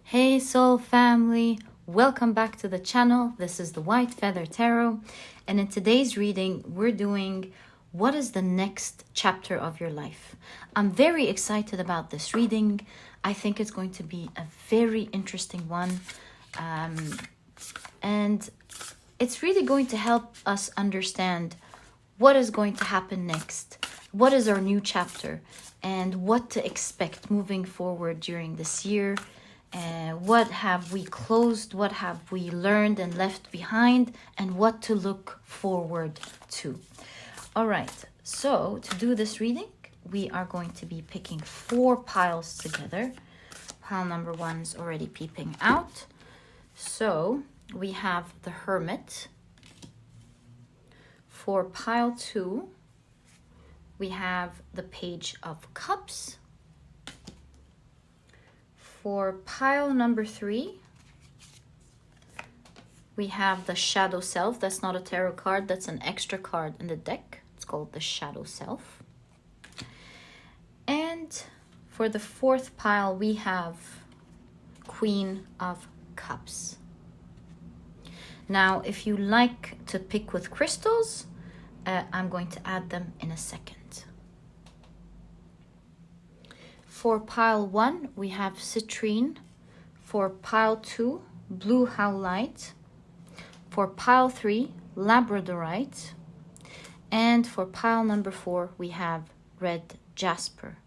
Hey soul family, welcome back to the channel. This is the White Feather Tarot, and in today's reading we're doing what is the next chapter of your life. I'm very excited about this reading. I think it's going to be a very interesting one, and it's really going to help us understand what is going to happen next, what is our new chapter, and what to expect moving forward during this year. What have we closed, what have we learned and left behind, and what to look forward to. All right, so to do this reading, we are going to be picking 4 piles together. Pile number 1 is already peeping out. So we have the Hermit. For pile 2, we have the Page of Cups. For pile number 3, we have the Shadow Self. That's not a tarot card, that's an extra card in the deck. It's called the Shadow Self. And for the 4th pile, we have Queen of Cups. Now, if you like to pick with crystals, I'm going to add them in a second. For pile 1, we have Citrine. For pile 2, Blue Howlite. For pile 3, Labradorite. And for pile number 4, we have Red Jasper.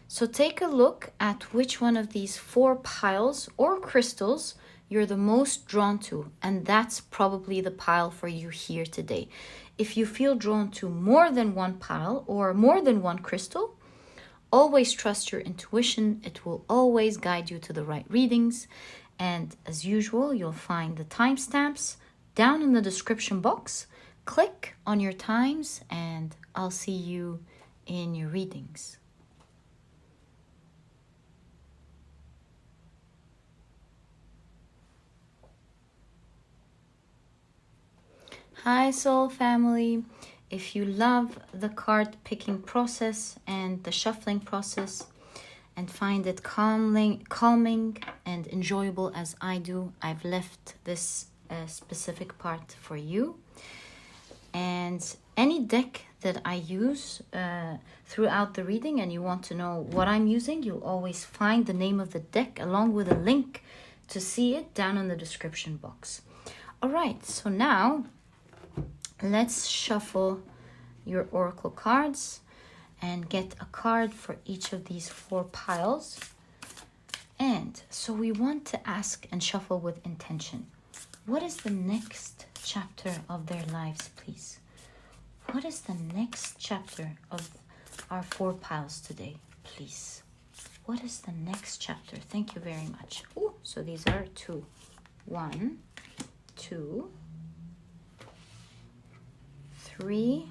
So take a look at which one of these 4 piles or crystals you're the most drawn to, and that's probably the pile for you here today. If you feel drawn to more than one pile or more than one crystal, always trust your intuition. It will always guide you to the right readings. And as usual, you'll find the timestamps down in the description box. Click on your times and I'll see you in your readings. Hi soul family. If you love the card picking process and the shuffling process and find it calming and enjoyable as I do, I've left this specific part for you. And any deck that I use throughout the reading and you want to know what I'm using, you'll always find the name of the deck along with a link to see it down in the description box. All right, so now let's shuffle your oracle cards and get a card for each of these 4 piles. And so we want to ask and shuffle with intention. What is the next chapter of their lives, please? What is the next chapter of our 4 piles today, please? What is the next chapter? Thank you very much. Ooh, so these are 2. 1, 2, 3,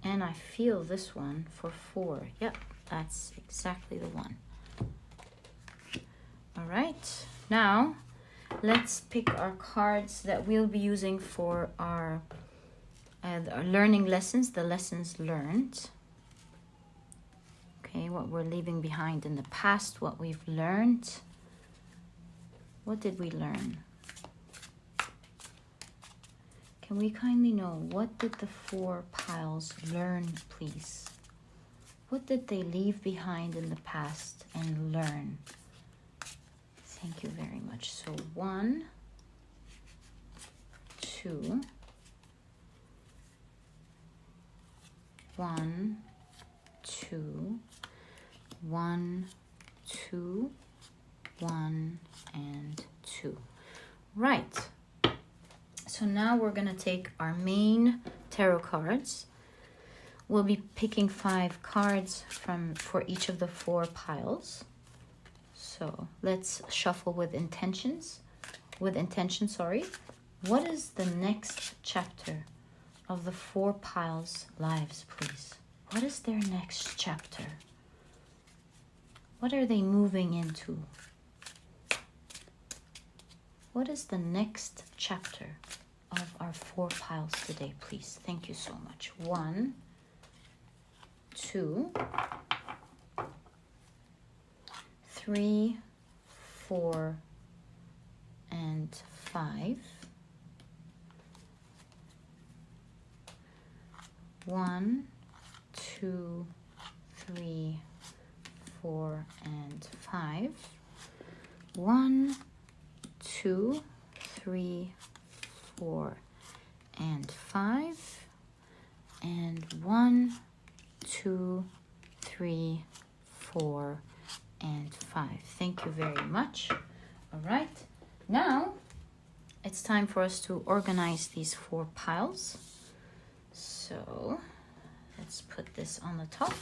and I feel this one for 4. Yep, that's exactly the one. All right, now let's pick our cards that we'll be using for our learning lessons, the lessons learned. Okay, what we're leaving behind in the past, what we've learned. What did we learn? Can we kindly know, what did the 4 piles learn, please? What did they leave behind in the past and learn? Thank you very much. So 1, 2, 1, 2, 1, 2, 1, and 2. Right. So now we're going to take our main tarot cards. We'll be picking 5 cards for each of the 4 piles. So let's shuffle with intention, sorry. What is the next chapter of the 4 piles' lives, please? What is their next chapter? What are they moving into? What is the next chapter of our 4 piles today, please? Thank you so much. 1, 2, 3, 4, and 5. 1, 2, 3, 4, and 5. 1, 2, 3, 4, and 5. And 1, 2, 3, 4, and 5. Thank you very much. All right. Now it's time for us to organize these 4 piles. So let's put this on the top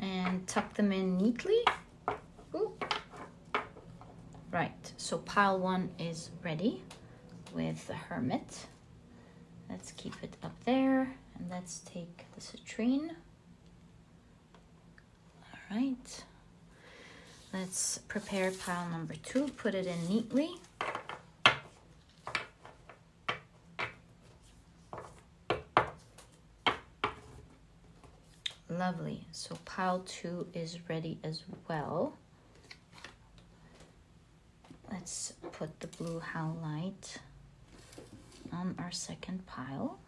and tuck them in neatly. Ooh. Right, so pile 1 is ready with the Hermit. Let's keep it up there, and let's take the citrine. All right, let's prepare pile number 2, put it in neatly. Lovely, so pile 2 is ready as well. Let's put the blue howlite on our second pile.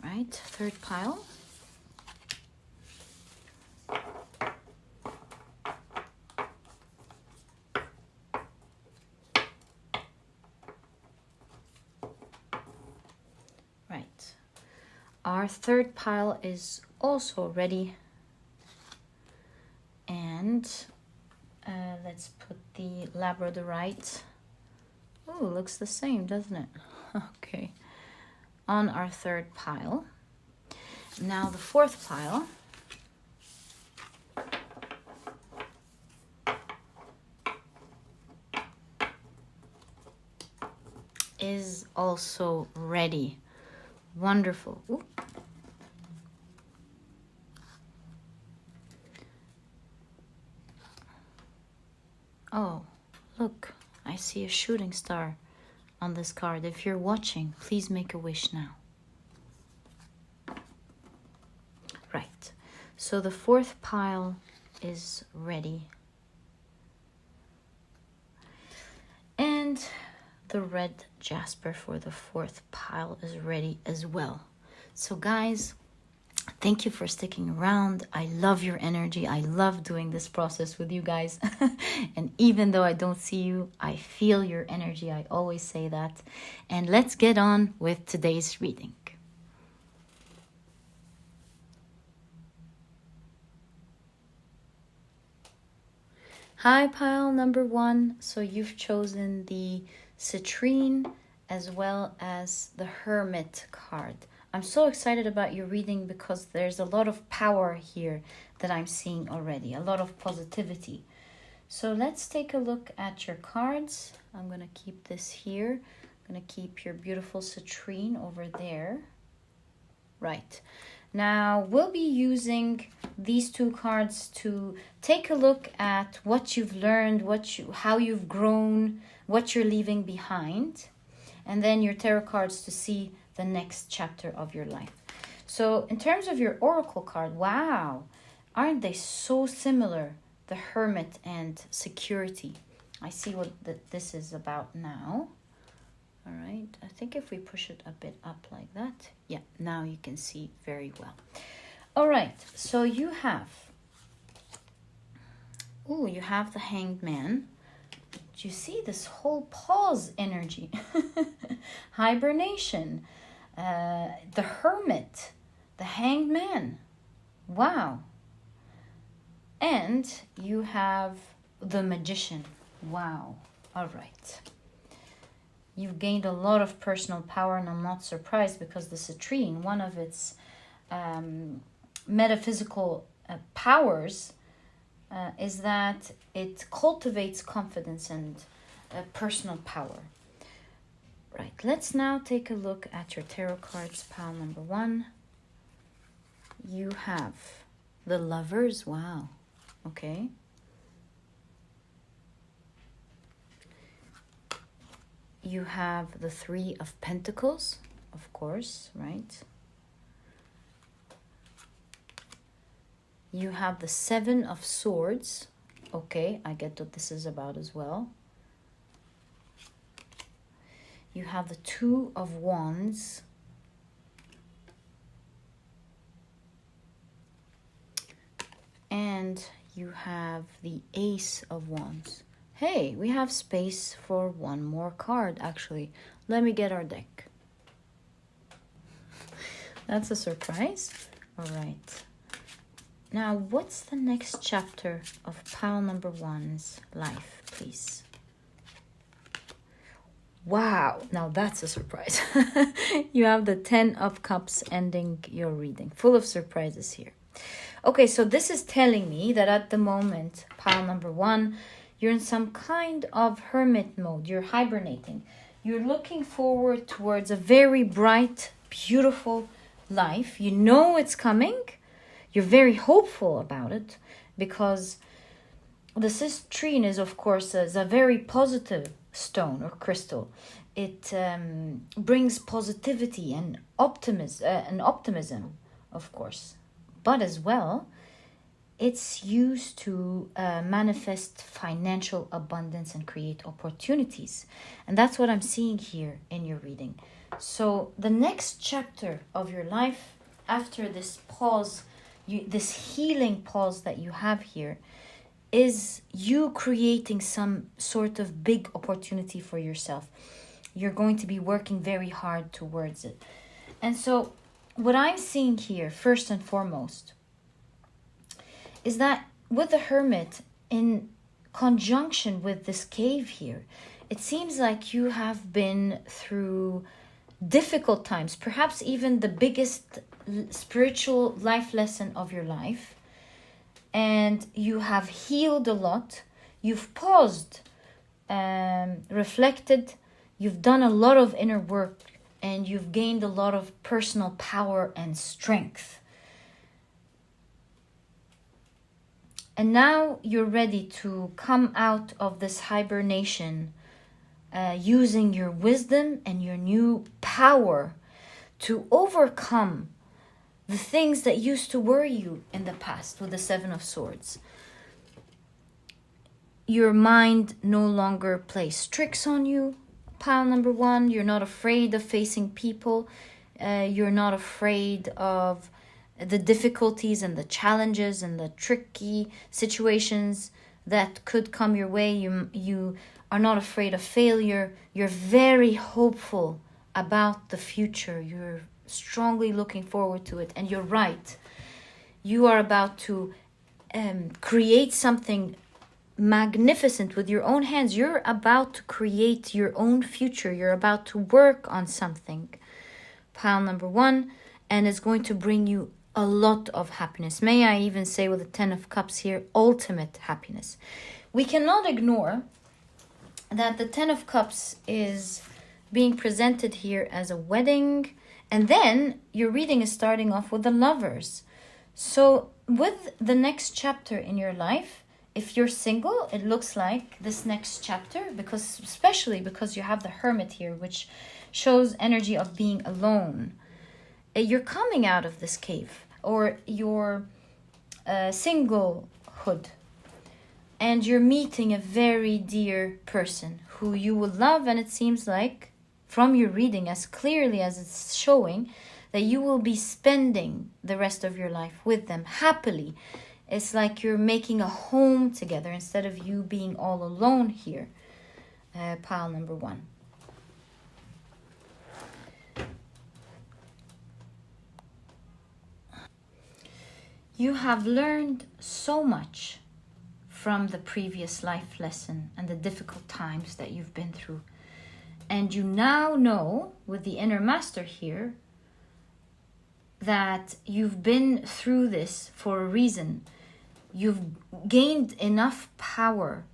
Right, third pile. Right, our third pile is also ready. And let's put the labradorite. Oh, looks the same, doesn't it? Okay, on our third pile. Now the fourth pile. Is also ready. Wonderful. Ooh. Oh, look, I see a shooting star on this card. If you're watching, please make a wish now. Right, so the fourth pile is ready. And the red jasper for the fourth pile is ready as well. So guys, thank you for sticking around. I love your energy. I love doing this process with you guys. And even though I don't see you, I feel your energy. I always say that. And let's get on with today's reading. Hi, pile number 1. So you've chosen the citrine as well as the Hermit card. I'm so excited about your reading because there's a lot of power here that I'm seeing already, a lot of positivity. So let's take a look at your cards. I'm going to keep this here. I'm going to keep your beautiful citrine over there. Right. Now we'll be using these 2 cards to take a look at what you've learned, how you've grown, what you're leaving behind, and then your tarot cards to see the next chapter of your life. So in terms of your oracle card, wow, aren't they so similar? The Hermit and security. I see what this is about now. All right, I think if we push it a bit up like that, yeah, now you can see very well. All right, so you have the Hanged Man. Do you see this whole pause energy? Hibernation, the Hermit, the Hanged Man. Wow. And you have the Magician. Wow. All right. You've gained a lot of personal power, and I'm not surprised because the citrine, one of its metaphysical powers is that it cultivates confidence and personal power. Right, let's now take a look at your tarot cards, pile number 1. You have the Lovers. Wow. Okay. You have the 3 of Pentacles, of course, right? You have the Seven of Swords. Okay, I get what this is about as well. You have the Two of Wands. And you have the Ace of Wands. Hey, we have space for one more card, actually. Let me get our deck. That's a surprise. All right. Now, what's the next chapter of pile number 1's life, please? Wow, now that's a surprise. You have the 10 of Cups ending your reading. Full of surprises here. Okay, so this is telling me that at the moment, pile number 1, you're in some kind of hermit mode. You're hibernating. You're looking forward towards a very bright, beautiful life. You know it's coming. You're very hopeful about it because the citrine is, of course, is a very positive stone or crystal. It brings positivity and optimism, of course. But as well, it's used to manifest financial abundance and create opportunities. And that's what I'm seeing here in your reading. So the next chapter of your life, after this pause, this healing pause that you have here, is you creating some sort of big opportunity for yourself. You're going to be working very hard towards it. And so what I'm seeing here, first and foremost, is that with the Hermit, in conjunction with this cave here, it seems like you have been through difficult times, perhaps even the biggest spiritual life lesson of your life. And you have healed a lot. You've paused, reflected. You've done a lot of inner work, and you've gained a lot of personal power and strength. And now you're ready to come out of this hibernation using your wisdom and your new power to overcome the things that used to worry you in the past with the Seven of Swords. Your mind no longer plays tricks on you, pile number 1. You're not afraid of facing people. You're not afraid of the difficulties and the challenges and the tricky situations that could come your way. You are not afraid of failure. You're very hopeful about the future. You're strongly looking forward to it. And you're right. You are about to create something magnificent with your own hands. You're about to create your own future. You're about to work on something, pile number 1, and it's going to bring you a lot of happiness. May I even say, with the 10 of Cups here, ultimate happiness. We cannot ignore that the 10 of Cups is being presented here as a wedding, and then your reading is starting off with the Lovers. So with the next chapter in your life, if you're single, it looks like this next chapter, especially because you have the Hermit here, which shows energy of being alone. You're coming out of this cave, or your singlehood, and you're meeting a very dear person who you will love. And it seems like, from your reading, as clearly as it's showing, that you will be spending the rest of your life with them happily. It's like you're making a home together instead of you being all alone here, pile number 1. You have learned so much from the previous life lesson and the difficult times that you've been through. And you now know, with the inner master here, that you've been through this for a reason. You've gained enough power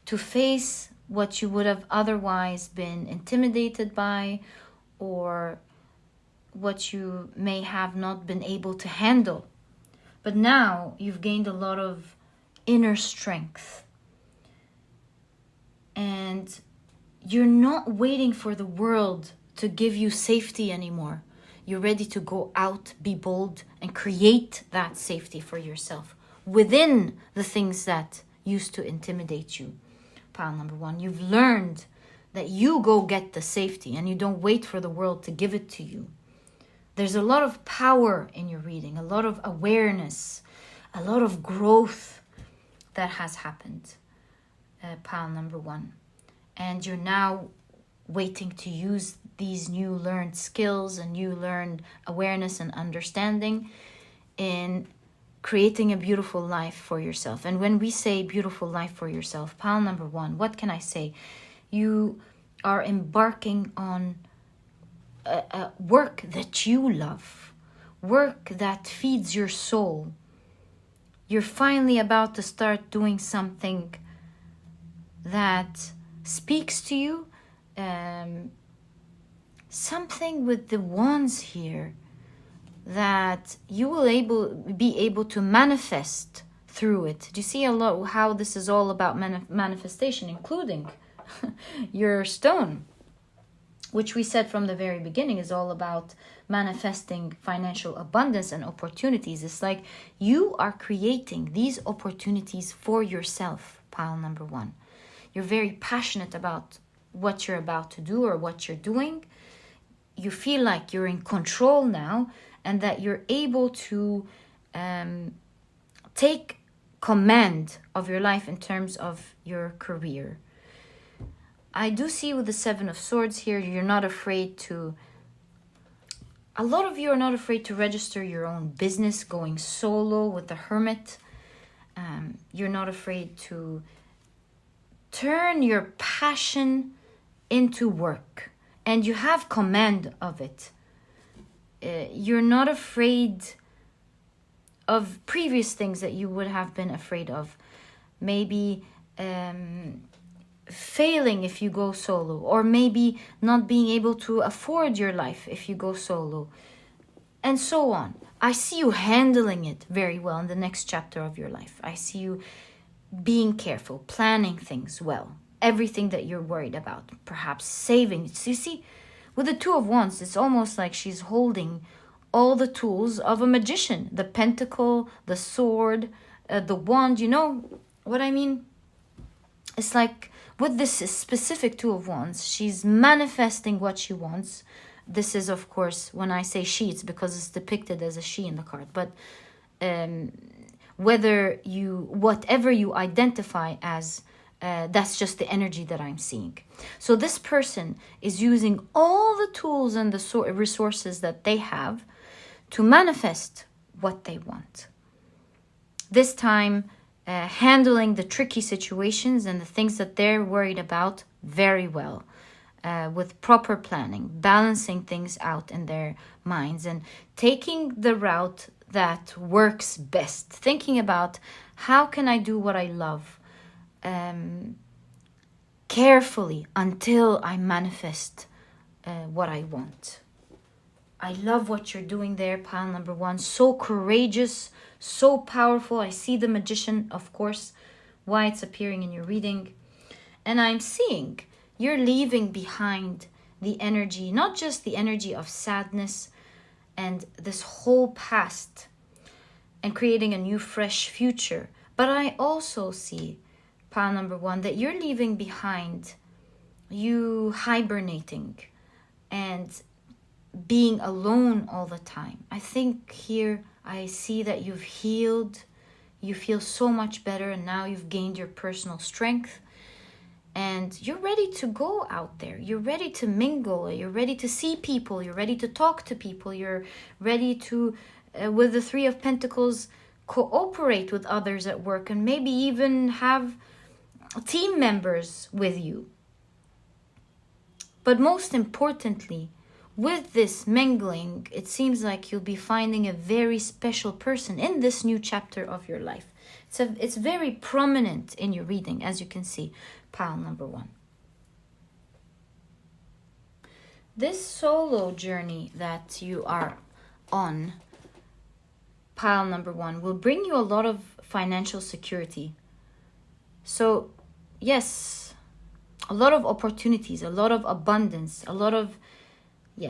to face what you would have otherwise been intimidated by, or what you may have not been able to handle. But now you've gained a lot of inner strength. And you're not waiting for the world to give you safety anymore. You're ready to go out, be bold, and create that safety for yourself within the things that used to intimidate you. Pile number 1, you've learned that you go get the safety and you don't wait for the world to give it to you. There's a lot of power in your reading, a lot of awareness, a lot of growth that has happened. Pile number 1. And you're now waiting to use these new learned skills and new learned awareness and understanding in creating a beautiful life for yourself. And when we say beautiful life for yourself, pile number 1, what can I say? You are embarking on a work that you love, work that feeds your soul. You're finally about to start doing something that speaks to you, something with the wands here that you will be able to manifest through it. Do you see a lot how this is all about manifestation, including your stone, which we said from the very beginning is all about manifesting financial abundance and opportunities. It's like you are creating these opportunities for yourself, pile number 1. You're very passionate about what you're about to do or what you're doing. You feel like you're in control now and that you're able to take command of your life in terms of your career. I do see with the 7 of Swords here, you're not afraid to... A lot of you are not afraid to register your own business, going solo with the Hermit. You're not afraid to turn your passion into work. And you have command of it. You're not afraid of previous things that you would have been afraid of. Maybe failing if you go solo, or maybe not being able to afford your life if you go solo, and so on. I see you handling it very well in the next chapter of your life. I see you being careful, planning things well, everything that you're worried about, perhaps saving. So you see, with the 2 of Wands, it's almost like she's holding all the tools of a magician. The pentacle, the sword, the wand, you know what I mean? It's like with this specific 2 of Wands, she's manifesting what she wants. This is, of course, when I say she, it's because it's depicted as a she in the card. But whatever you identify as, that's just the energy that I'm seeing. So this person is using all the tools and the resources that they have to manifest what they want. This time, handling the tricky situations and the things that they're worried about very well, with proper planning, balancing things out in their minds and taking the route that works best, thinking about how can I do what I love carefully until I manifest what I want. I love what you're doing there, pile number 1. So courageous, so powerful. I see the magician, of course, why it's appearing in your reading. And I'm seeing you're leaving behind the energy, not just the energy of sadness and this whole past, and creating a new, fresh future. But I also see, pile number 1, that you're leaving behind you hibernating and being alone all the time. I think here I see that you've healed, you feel so much better, and now you've gained your personal strength and you're ready to go out there. You're ready to mingle, you're ready to see people, you're ready to talk to people, you're ready to, with the 3 of Pentacles, cooperate with others at work and maybe even have team members with you. But most importantly, with this mingling, it seems like you'll be finding a very special person in this new chapter of your life. It's very prominent in your reading, as you can see, pile number 1. This solo journey that you are on, pile number 1, will bring you a lot of financial security. So, yes, a lot of opportunities, a lot of abundance, a lot of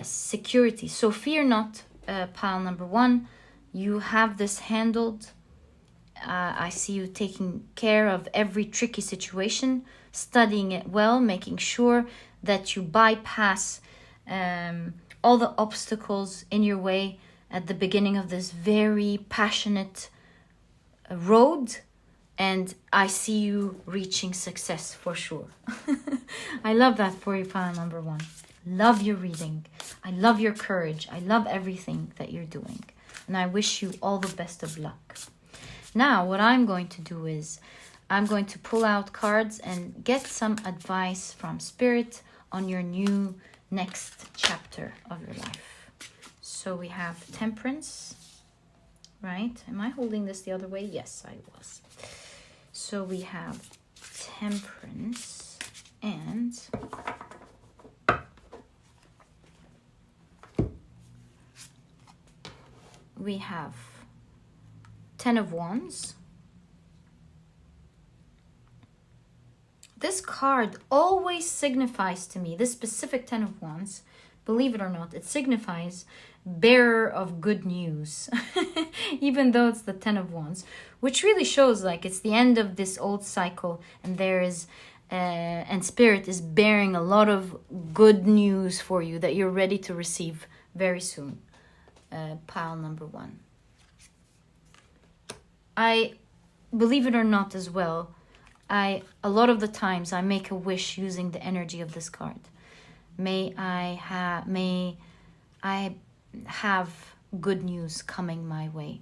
security. So fear not, pile number 1. You have this handled. I see you taking care of every tricky situation, studying it well, making sure that you bypass all the obstacles in your way at the beginning of this very passionate road. And I see you reaching success for sure. I love that for you, pile number 1. Love your reading. I love your courage. I love everything that you're doing. And I wish you all the best of luck. Now, what I'm going to do is I'm going to pull out cards and get some advice from Spirit on your new next chapter of your life. So we have Temperance, right? Am I holding this the other way? Yes, I was. So we have Temperance and we have 10 of Wands. This card always signifies to me, this specific 10 of Wands, believe it or not, it signifies bearer of good news. Even though it's the 10 of Wands, which really shows like it's the end of this old cycle, and there is and Spirit is bearing a lot of good news for you that you're ready to receive very soon. Pile number 1. I believe it or not as well, a lot of the times I make a wish using the energy of this card. May I have good news coming my way.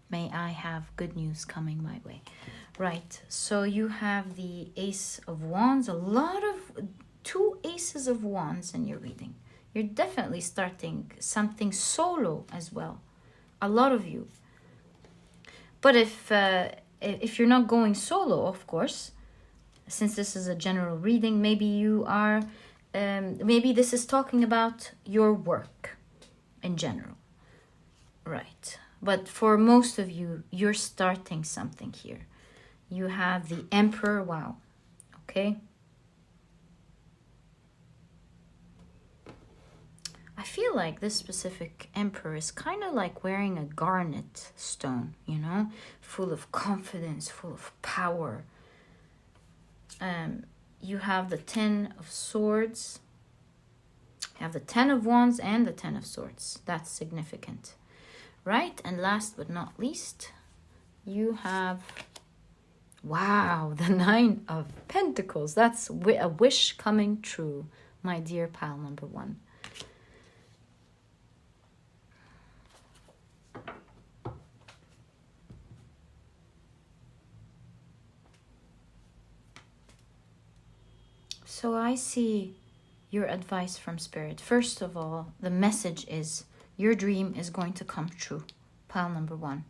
May I have good news coming my way. Right, so you have the Ace of Wands, a lot of 2 Aces of Wands in your reading. You're definitely starting something solo as well. A lot of you. But if you're not going solo, of course, since this is a general reading, maybe you are, maybe this is talking about your work in general. Right. But for most of you, you're starting something here. You have the Emperor. Wow. Okay. I feel like this specific Emperor is kind of like wearing a garnet stone, you know, full of confidence, full of power. You have the 10 of Swords. You have the 10 of Wands and the 10 of Swords. That's significant. Right? And last but not least, you have, wow, the 9 of Pentacles. That's a wish coming true, my dear pile number 1. So I see your advice from Spirit. First of all, the message is your dream is going to come true, pile number 1.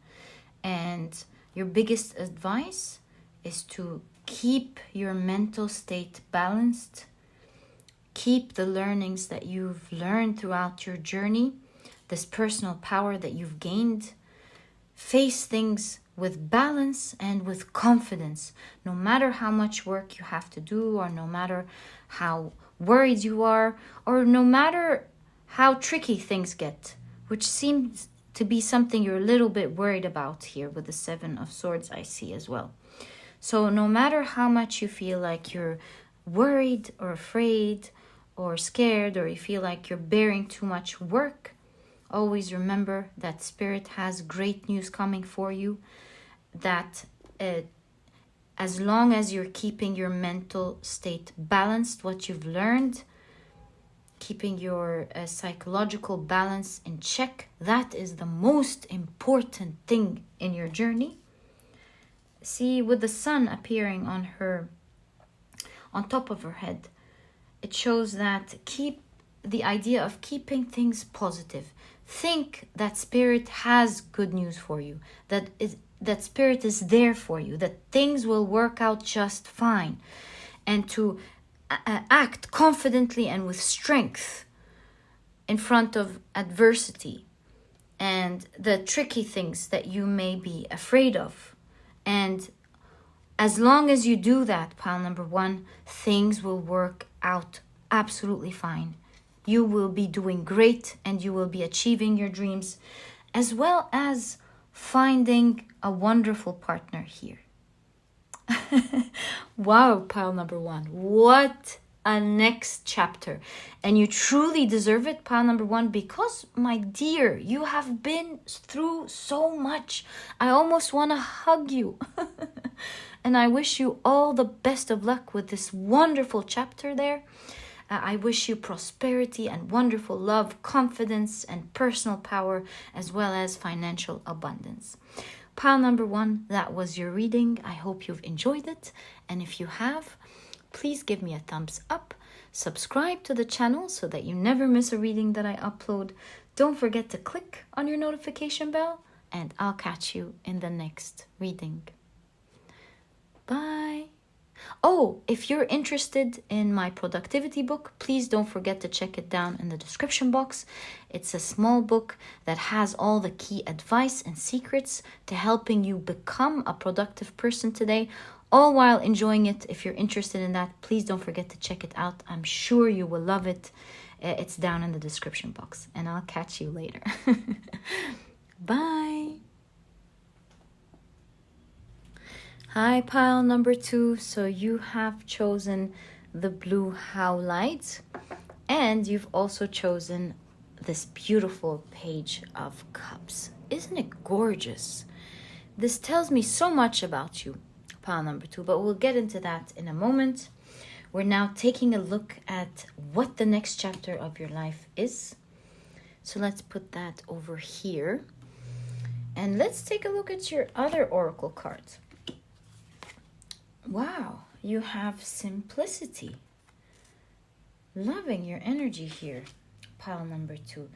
And your biggest advice is to keep your mental state balanced. Keep the learnings that you've learned throughout your journey, this personal power that you've gained. Face things with balance and with confidence, no matter how much work you have to do, or no matter how worried you are, or no matter how tricky things get, which seems to be something you're a little bit worried about here with the 7 of Swords I see as well. So no matter how much you feel like you're worried or afraid or scared, or you feel like you're bearing too much work, always remember that Spirit has great news coming for you, that as long as you're keeping your mental state balanced, what you've learned, keeping your psychological balance in check, that is the most important thing in your journey. See, with the sun appearing on top of her head, it shows that keep the idea of keeping things positive. Think that Spirit has good news for you, that Spirit is there for you, that things will work out just fine, and to act confidently and with strength in front of adversity and the tricky things that you may be afraid of. And as long as you do that, pile number 1, things will work out absolutely fine. You will be doing great, and you will be achieving your dreams, as well as finding a wonderful partner here. Wow, pile number 1. What a next chapter. And you truly deserve it, pile number 1, because, my dear, you have been through so much. I almost want to hug you. And I wish you all the best of luck with this wonderful chapter there. I wish you prosperity and wonderful love, confidence and personal power, as well as financial abundance. Pile number 1, that was your reading. I hope you've enjoyed it. And if you have, please give me a thumbs up. Subscribe to the channel so that you never miss a reading that I upload. Don't forget to click on your notification bell, and I'll catch you in the next reading. Bye. Oh, if you're interested in my productivity book, please don't forget to check it down in the description box. It's a small book that has all the key advice and secrets to helping you become a productive person today, all while enjoying it. If you're interested in that, please don't forget to check it out. I'm sure you will love it. It's down in the description box, and I'll catch you later. Bye. Hi, pile number 2. So you have chosen the blue howlite, and you've also chosen this beautiful page of cups. Isn't it gorgeous? This tells me so much about you, pile number 2, but we'll get into that in a moment. We're now taking a look at what the next chapter of your life is. So let's put that over here. And let's take a look at your other oracle cards. Wow, you have simplicity. Loving your energy here, pile number 2.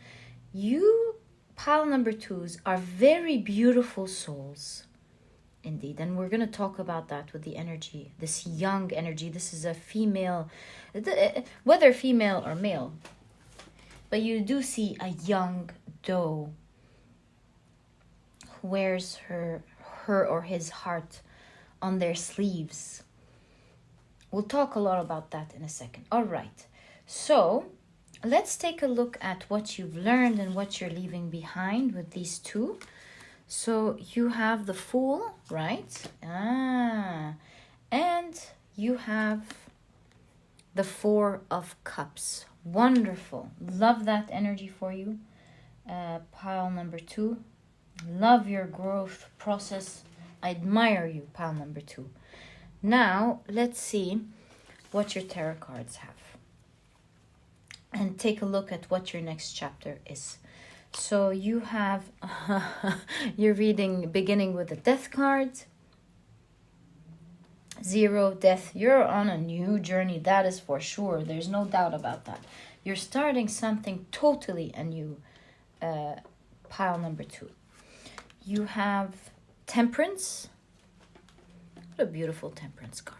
You, pile number 2s, are very beautiful souls. Indeed, and we're going to talk about that with the energy, this young energy. This is a female, whether female or male, but you do see a young doe who wears her or his heart on their sleeves. We'll talk a lot about that in a second. All right, so let's take a look at what you've learned and what you're leaving behind with these 2. So you have the Fool, right? And you have the 4 of Cups. Wonderful. Love that energy for you. Pile number 2. Love your growth process. I admire you, pile number 2. Now, let's see what your tarot cards have. And take a look at what your next chapter is. So you have, you're reading beginning with the Death card. 0, death. You're on a new journey, that is for sure. There's no doubt about that. You're starting something totally anew, pile number 2. You have Temperance. What a beautiful Temperance card.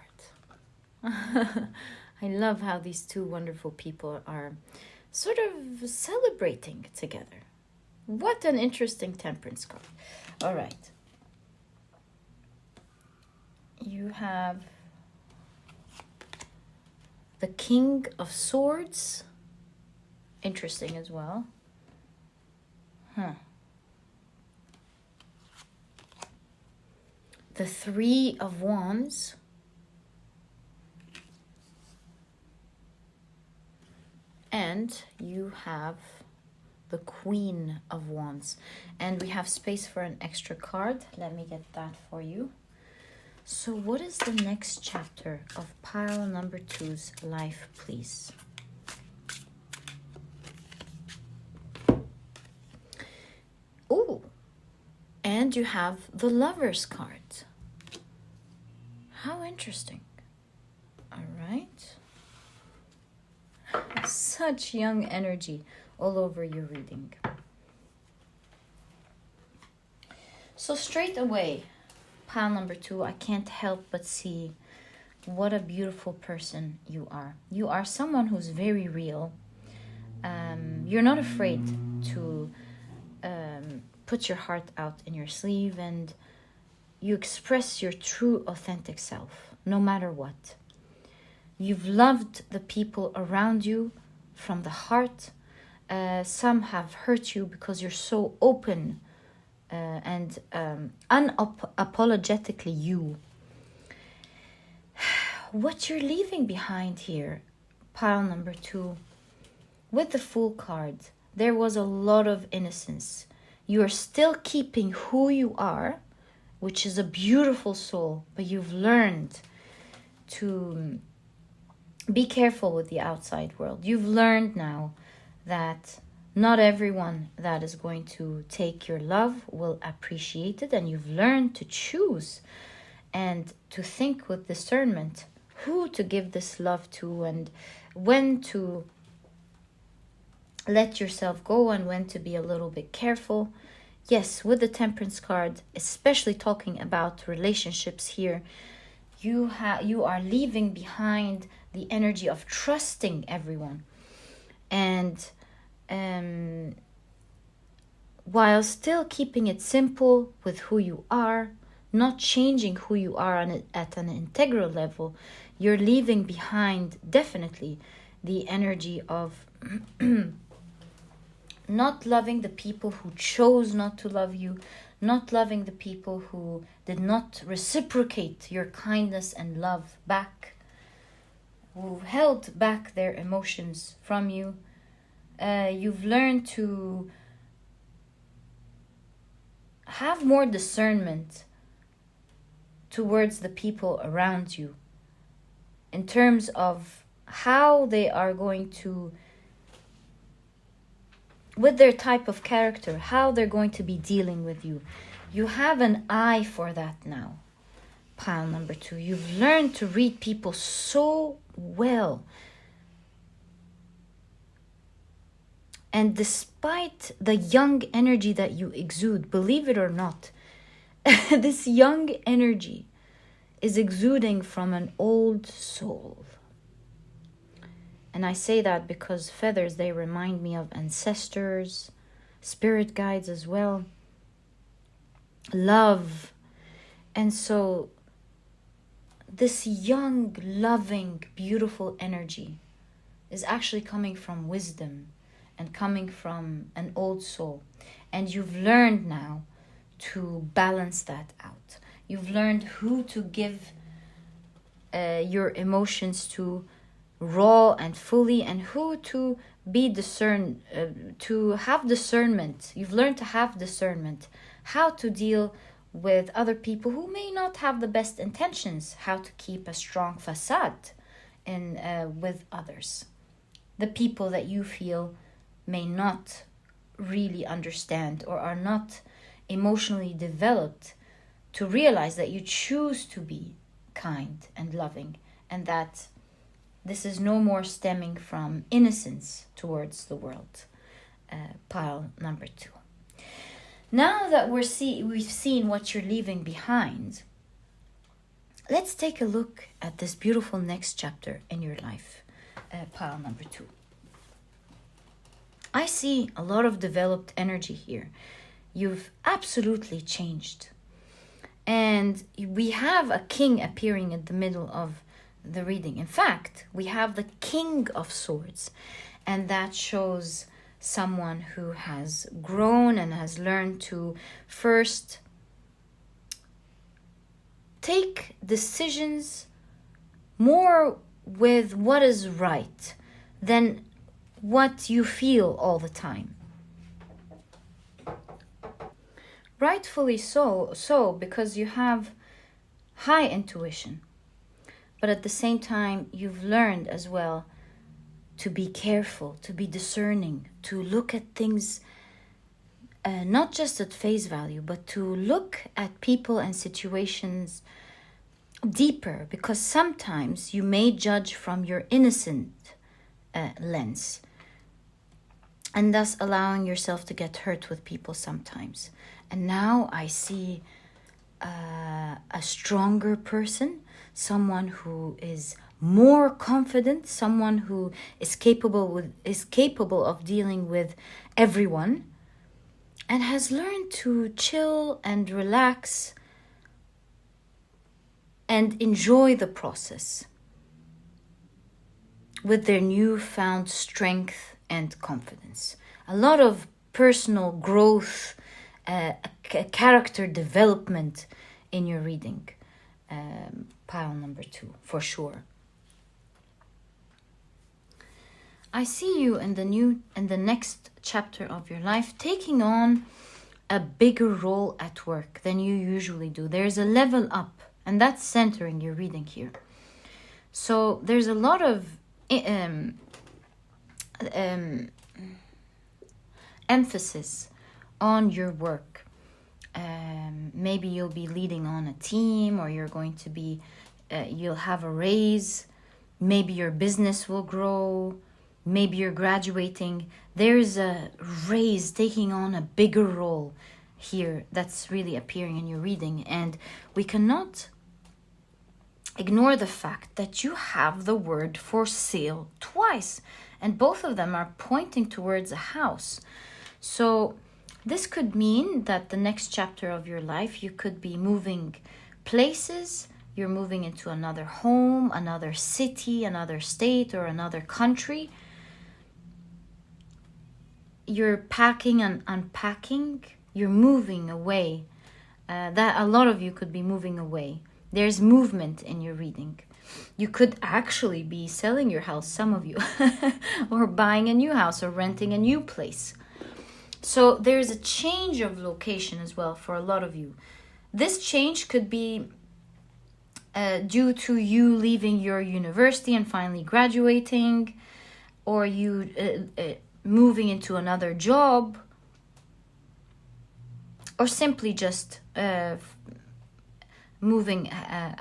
I love how these 2 wonderful people are sort of celebrating together. What an interesting Temperance card. All right. You have the King of Swords. Interesting as well. The 3 of Wands. And you have the Queen of Wands. And we have space for an extra card. Let me get that for you. So what is the next chapter of pile number 2's life, please? Oh, and you have the Lover's card. How interesting. All right. Such young energy all over your reading. So straight away, pile number 2, I can't help but see what a beautiful person you are. You are someone who's very real. You're not afraid to put your heart out in your sleeve, and you express your true, authentic self, no matter what. You've loved the people around you from the heart. Some have hurt you because you're so open and unapologetically you. What you're leaving behind here, pile number 2, with the Fool card, there was a lot of innocence. You are still keeping who you are, which is a beautiful soul, but you've learned to be careful with the outside world. You've learned now that not everyone that is going to take your love will appreciate it, and you've learned to choose and to think with discernment who to give this love to and when to let yourself go and when to be a little bit careful. Yes, with the Temperance card, especially talking about relationships here, you are leaving behind the energy of trusting everyone, and while still keeping it simple with who you are, not changing who you are at an integral level. You're leaving behind definitely the energy of not loving the people who chose not to love you, not loving the people who did not reciprocate your kindness and love back, who held back their emotions from you. You've learned to have more discernment towards the people around you in terms of how they are going to, with their type of character, how they're going to be dealing with you. You have an eye for that now. Pile number 2, you've learned to read people so well. And despite the young energy that you exude, believe it or not, this young energy is exuding from an old soul. And I say that because feathers, they remind me of ancestors, spirit guides as well, love. And so this young, loving, beautiful energy is actually coming from wisdom and coming from an old soul. And you've learned now to balance that out. You've learned who to give your emotions to raw and fully, and who to be to have discernment. You've learned to have discernment, how to deal with other people who may not have the best intentions, how to keep a strong facade with others. The people that you feel may not really understand or are not emotionally developed to realize that you choose to be kind and loving, and that this is no more stemming from innocence towards the world. Pile number 2. Now that we've seen what you're leaving behind, let's take a look at this beautiful next chapter in your life. Pile number 2. I see a lot of developed energy here. You've absolutely changed. And we have a king appearing in the middle of the reading. In fact, we have the King of Swords, and that shows someone who has grown and has learned to first take decisions more with what is right than what you feel all the time. Rightfully so, because you have high intuition. But at the same time, you've learned as well to be careful, to be discerning, to look at things not just at face value, but to look at people and situations deeper, because sometimes you may judge from your innocent lens, and thus allowing yourself to get hurt with people sometimes. And now I see a stronger person, someone who is more confident, someone who is capable of dealing with everyone, and has learned to chill and relax and enjoy the process with their newfound strength and confidence. A lot of personal growth character development in your reading. Pile number 2, for sure. I see you in the next chapter of your life taking on a bigger role at work than you usually do. There's a level up, and that's centering your reading here. So there's a lot of emphasis on your work. Maybe you'll be leading on a team, or you're going to be, you'll have a raise. Maybe your business will grow. Maybe you're graduating. There's a raise, taking on a bigger role here that's really appearing in your reading. And we cannot ignore the fact that you have the word for sale twice, and both of them are pointing towards a house. So this could mean that the next chapter of your life, you could be moving places. You're moving into another home, another city, another state, or another country. You're packing and unpacking. You're moving away. That a lot of you could be moving away. There's movement in your reading. You could actually be selling your house, some of you, or buying a new house, or renting a new place. So there's a change of location as well for a lot of you. This change could be due to you leaving your university and finally graduating, or you moving into another job, or simply just moving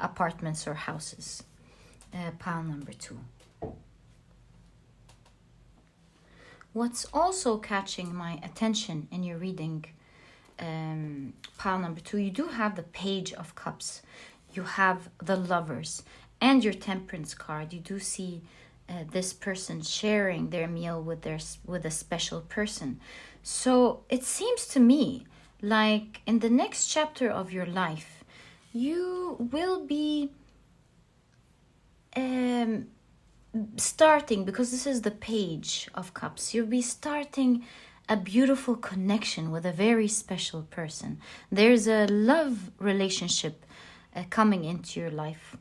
apartments or houses. Pile number 2. What's also catching my attention in your reading, pile number 2, you do have the Page of Cups. You have the Lovers and your Temperance card. You do see this person sharing their meal with a special person. So it seems to me like in the next chapter of your life, you will be starting, because this is the Page of Cups, you'll be starting a beautiful connection with a very special person. There's a love relationship coming into your life.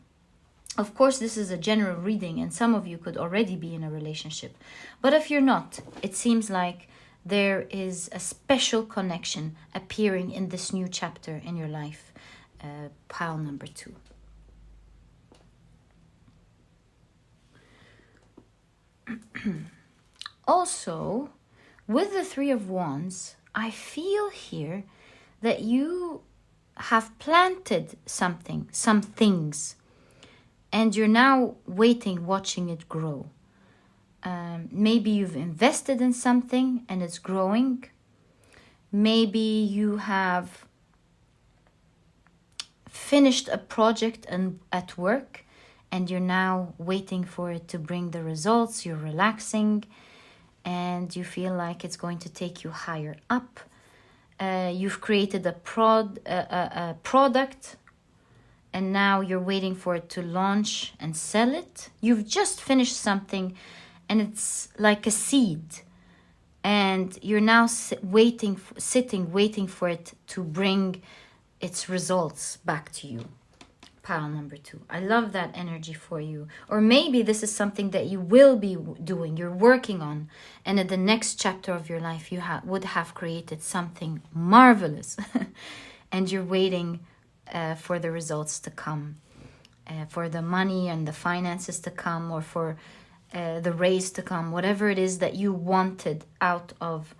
Of course, this is a general reading, and some of you could already be in a relationship. But if you're not, it seems like there is a special connection appearing in this new chapter in your life. Pile number 2. Also, with the Three of Wands, I feel here that you have planted something, some things, and you're now waiting, watching it grow. Maybe you've invested in something and it's growing. Maybe you have finished a project at work and you're now waiting for it to bring the results. You're relaxing and you feel like it's going to take you higher up. You've created a product and now you're waiting for it to launch and sell it. You've just finished something and it's like a seed, and you're now waiting for it to bring its results back to you. Pile number 2. I love that energy for you. Or maybe this is something that you will be doing, you're working on, and in the next chapter of your life you would have created something marvelous and you're waiting for the results to come, for the money and the finances to come, or for the raise to come, whatever it is that you wanted out of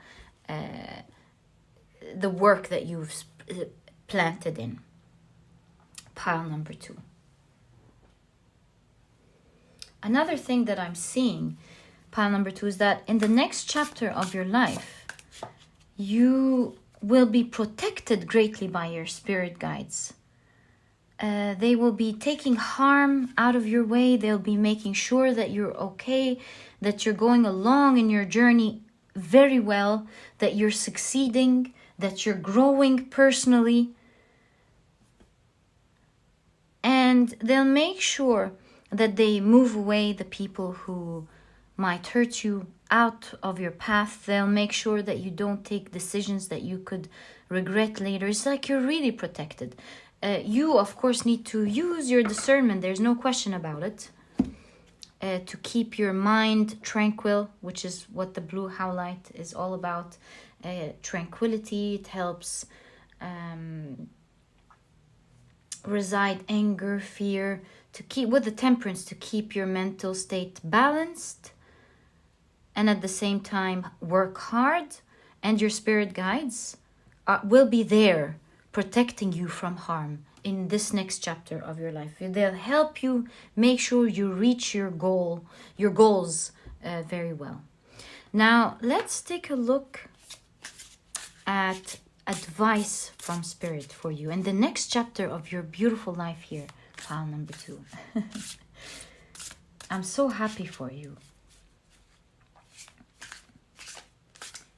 the work that you've planted in. Pile number 2. Another thing that I'm seeing, pile number 2, is that in the next chapter of your life, you will be protected greatly by your spirit guides. They will be taking harm out of your way. They'll be making sure that you're okay, that you're going along in your journey very well, that you're succeeding, that you're growing personally. And they'll make sure that they move away the people who might hurt you out of your path. They'll make sure that you don't take decisions that you could regret later. It's like you're really protected. You, of course, need to use your discernment. There's no question about it. To keep your mind tranquil, which is what the blue highlight is all about. Tranquility. It helps reside anger, fear, to keep with the temperance, to keep your mental state balanced, and at the same time work hard, and your spirit guides will be there protecting you from harm in this next chapter of your life. They'll help you make sure you reach your goals very well. Now let's take a look at advice from Spirit for you in the next chapter of your beautiful life here, pile number 2. I'm so happy for you.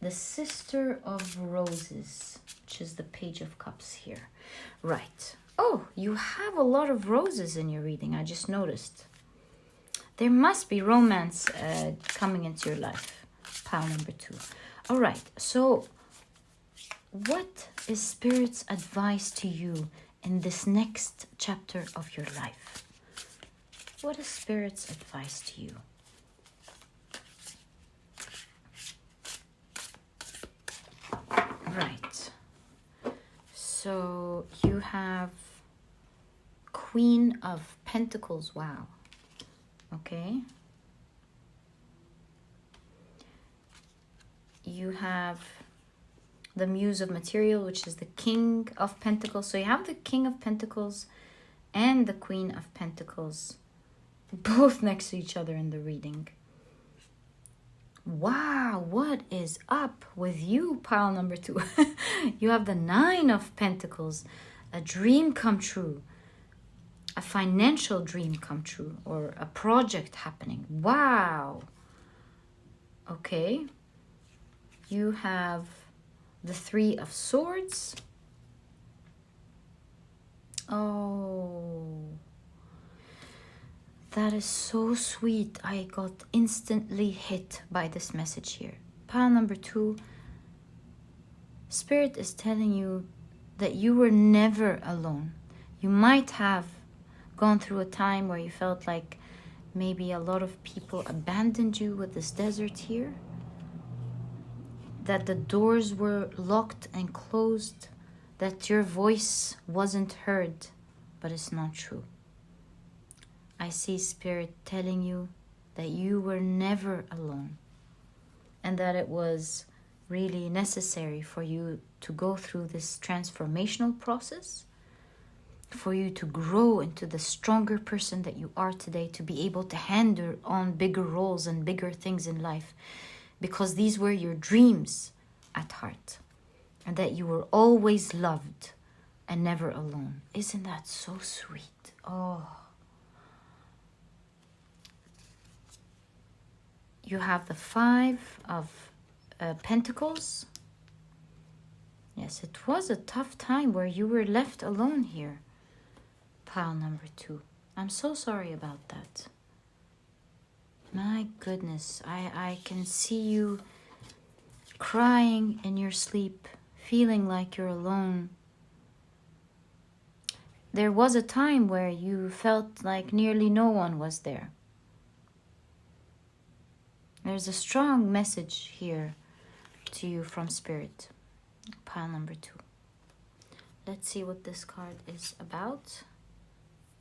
The Sister of Roses, which is the Page of Cups here. Right. Oh, you have a lot of roses in your reading, I just noticed. There must be romance coming into your life, pile number 2. All right, so what is Spirit's advice to you in this next chapter of your life? What is Spirit's advice to you? Right. So you have Queen of Pentacles. Wow. Okay. You have the Muse of Material, which is the King of Pentacles. So you have the King of Pentacles and the Queen of Pentacles both next to each other in the reading. Wow, what is up with you, pile number 2? You have the Nine of Pentacles, a dream come true, a financial dream come true, or a project happening. Wow. Okay. You have the Three of Swords. Oh, that is so sweet. I got instantly hit by this message here. Pile number 2. Spirit is telling you that you were never alone. You might have gone through a time where you felt like maybe a lot of people abandoned you with this desert here, that the doors were locked and closed, that your voice wasn't heard, but it's not true. I see Spirit telling you that you were never alone, and that it was really necessary for you to go through this transformational process, for you to grow into the stronger person that you are today, to be able to handle on bigger roles and bigger things in life, because these were your dreams at heart, and that you were always loved and never alone. Isn't that so sweet? Oh. You have the Five of Pentacles. Yes, it was a tough time where you were left alone here, pile number 2. I'm so sorry about that. My goodness, I can see you crying in your sleep, feeling like you're alone. There was a time where you felt like nearly no one was there. There's a strong message here to you from Spirit, pile number 2. Let's see what this card is about.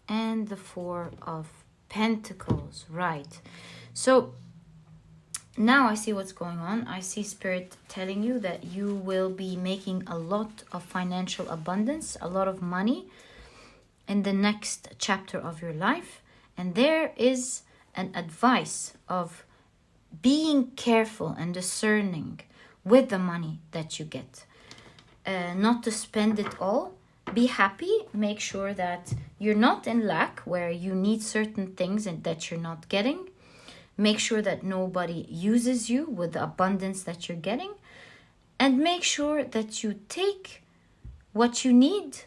And the Four of Pentacles, right. So now I see what's going on. I see Spirit telling you that you will be making a lot of financial abundance, a lot of money in the next chapter of your life. And there is an advice of being careful and discerning with the money that you get. Not to spend it all. Be happy. Make sure that you're not in lack where you need certain things and that you're not getting. Make sure that nobody uses you with the abundance that you're getting. And make sure that you take what you need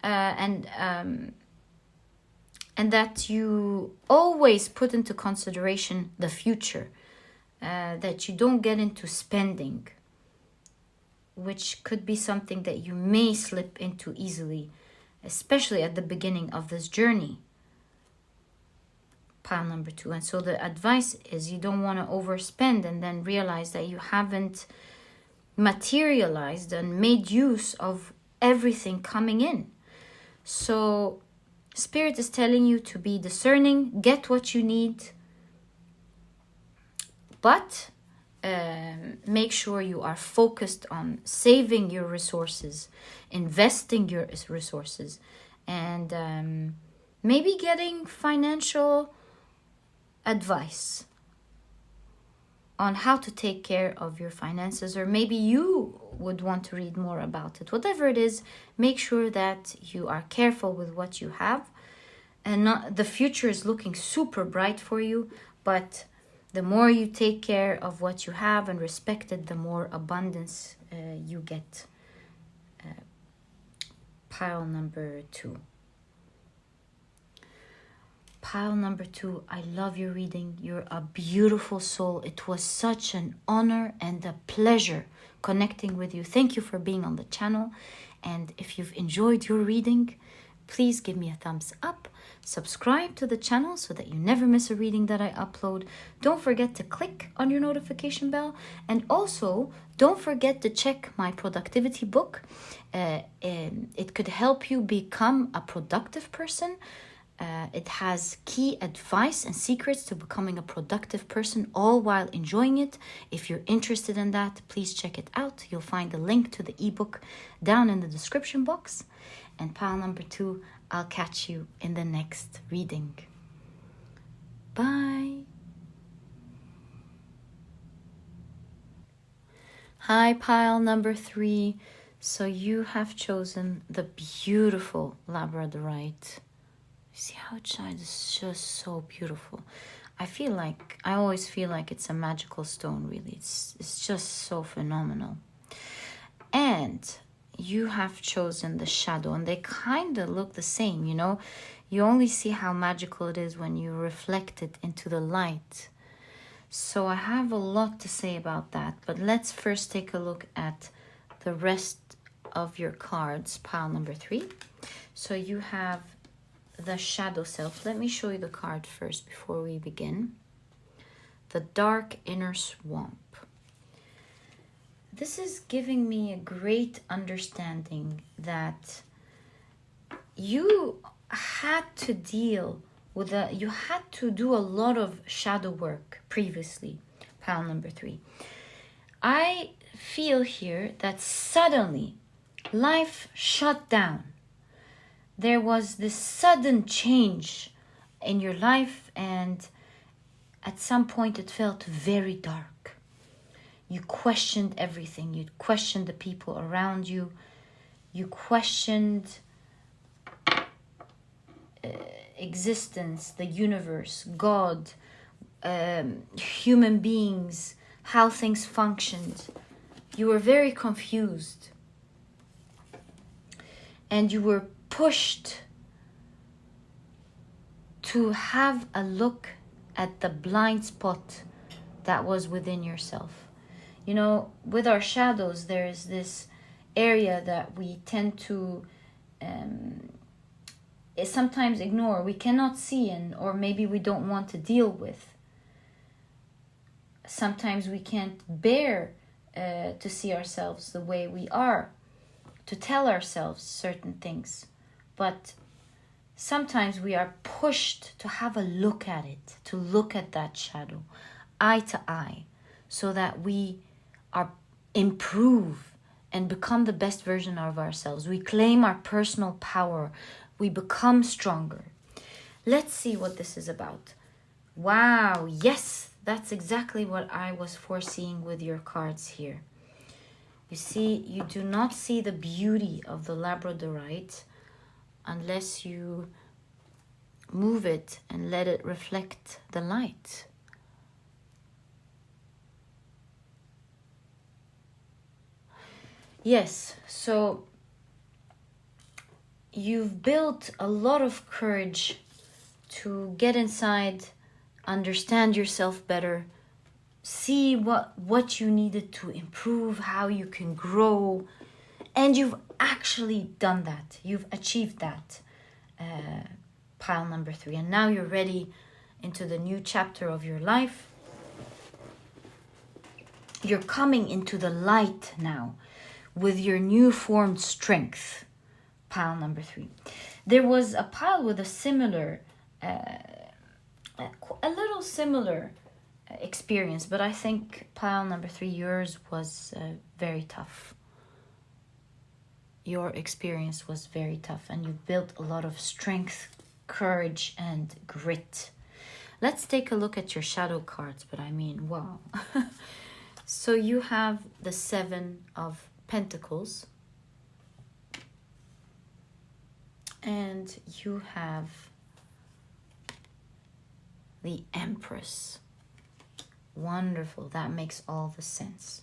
and and that you always put into consideration the future, that you don't get into spending, which could be something that you may slip into easily, especially at the beginning of this journey. Pile number 2. And so the advice is you don't want to overspend and then realize that you haven't materialized and made use of everything coming in. So Spirit is telling you to be discerning, get what you need, but make sure you are focused on saving your resources, investing your resources, and maybe getting financial advice on how to take care of your finances, or maybe you would want to read more about it. Whatever it is, make sure that you are careful with what you have, and not the future is looking super bright for you, but the more you take care of what you have and respect it, the more abundance you get. Pile number 2. Pile number 2, I love your reading. You're a beautiful soul. It was such an honor and a pleasure connecting with you. Thank you for being on the channel. And if you've enjoyed your reading, please give me a thumbs up. Subscribe to the channel so that you never miss a reading that I upload. Don't forget to click on your notification bell. And also, don't forget to check my productivity book. It could help you become a productive person. It has key advice and secrets to becoming a productive person, all while enjoying it. If you're interested in that, please check it out. You'll find the link to the ebook down in the description box. And pile number 2, I'll catch you in the next reading. Bye. Hi, pile number 3. So you have chosen the beautiful Labradorite. See how it shines? It's just so beautiful. I always feel like it's a magical stone, really. It's just so phenomenal. And you have chosen the shadow, and they kind of look the same, you know. You only see how magical it is when you reflect it into the light. So I have a lot to say about that, but let's first take a look at the rest of your cards, pile number 3. So you have the shadow self. Let me show you the card first before we begin. The dark inner swamp. This is giving me a great understanding that you had to deal with you had to do a lot of shadow work previously, pile number 3. I feel here that suddenly life shut down. There was this sudden change in your life, and at some point it felt very dark. You questioned everything. You questioned the people around you. You questioned existence, the universe, God, human beings, how things functioned. You were very confused. And you were pushed to have a look at the blind spot that was within yourself. You know, with our shadows, there's this area that we tend to sometimes ignore. We cannot see in, or maybe we don't want to deal with. Sometimes we can't bear to see ourselves the way we are, to tell ourselves certain things. But sometimes we are pushed to have a look at it, to look at that shadow, eye to eye, so that we improve and become the best version of ourselves. We claim our personal power. We become stronger. Let's see what this is about. Wow, yes, that's exactly what I was foreseeing with your cards here. You see, you do not see the beauty of the Labradorite unless you move it and let it reflect the light. Yes, so you've built a lot of courage to get inside, understand yourself better, see what you needed to improve, how you can grow. And you've actually done that. You've achieved that, pile number 3. And now you're ready into the new chapter of your life. You're coming into the light now with your new formed strength, pile number 3. There was a pile with a similar, a little similar experience, but I think pile number 3, yours was very tough. Your experience was very tough, and you built a lot of strength, courage, and grit. Let's take a look at your shadow cards, but I mean, wow. So you have the 7 of Pentacles, and you have the Empress. Wonderful. That makes all the sense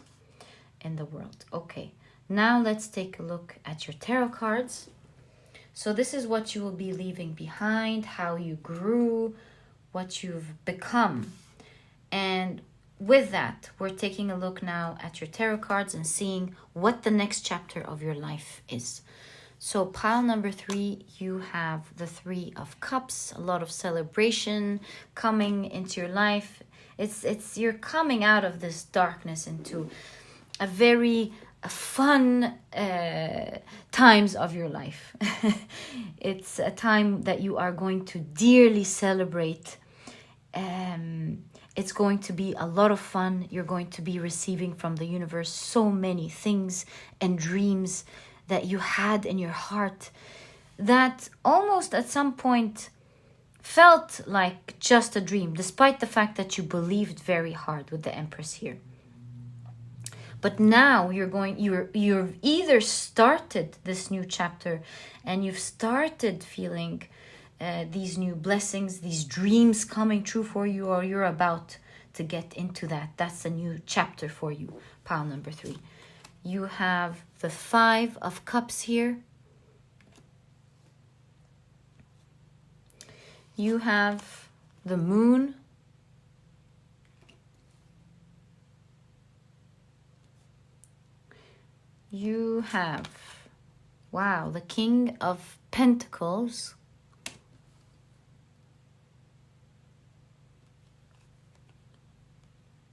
in the world. Okay, now let's take a look at your tarot cards. So this is what you will be leaving behind, how you grew, what you've become. And with that, we're taking a look now at your tarot cards and seeing what the next chapter of your life is. So pile number 3, you have the 3 of Cups, a lot of celebration coming into your life. It's you're coming out of this darkness into a very fun times of your life. It's a time that you are going to dearly celebrate. It's going to be a lot of fun. You're going to be receiving from the universe so many things and dreams that you had in your heart that almost at some point felt like just a dream, despite the fact that you believed very hard with the Empress here. But now you've either started this new chapter and you've started feeling these new blessings, these dreams coming true for you, or you're about to get into that. That's a new chapter for you, pile number 3. You have the 5 of Cups here. You have the Moon. You have, wow, the King of Pentacles.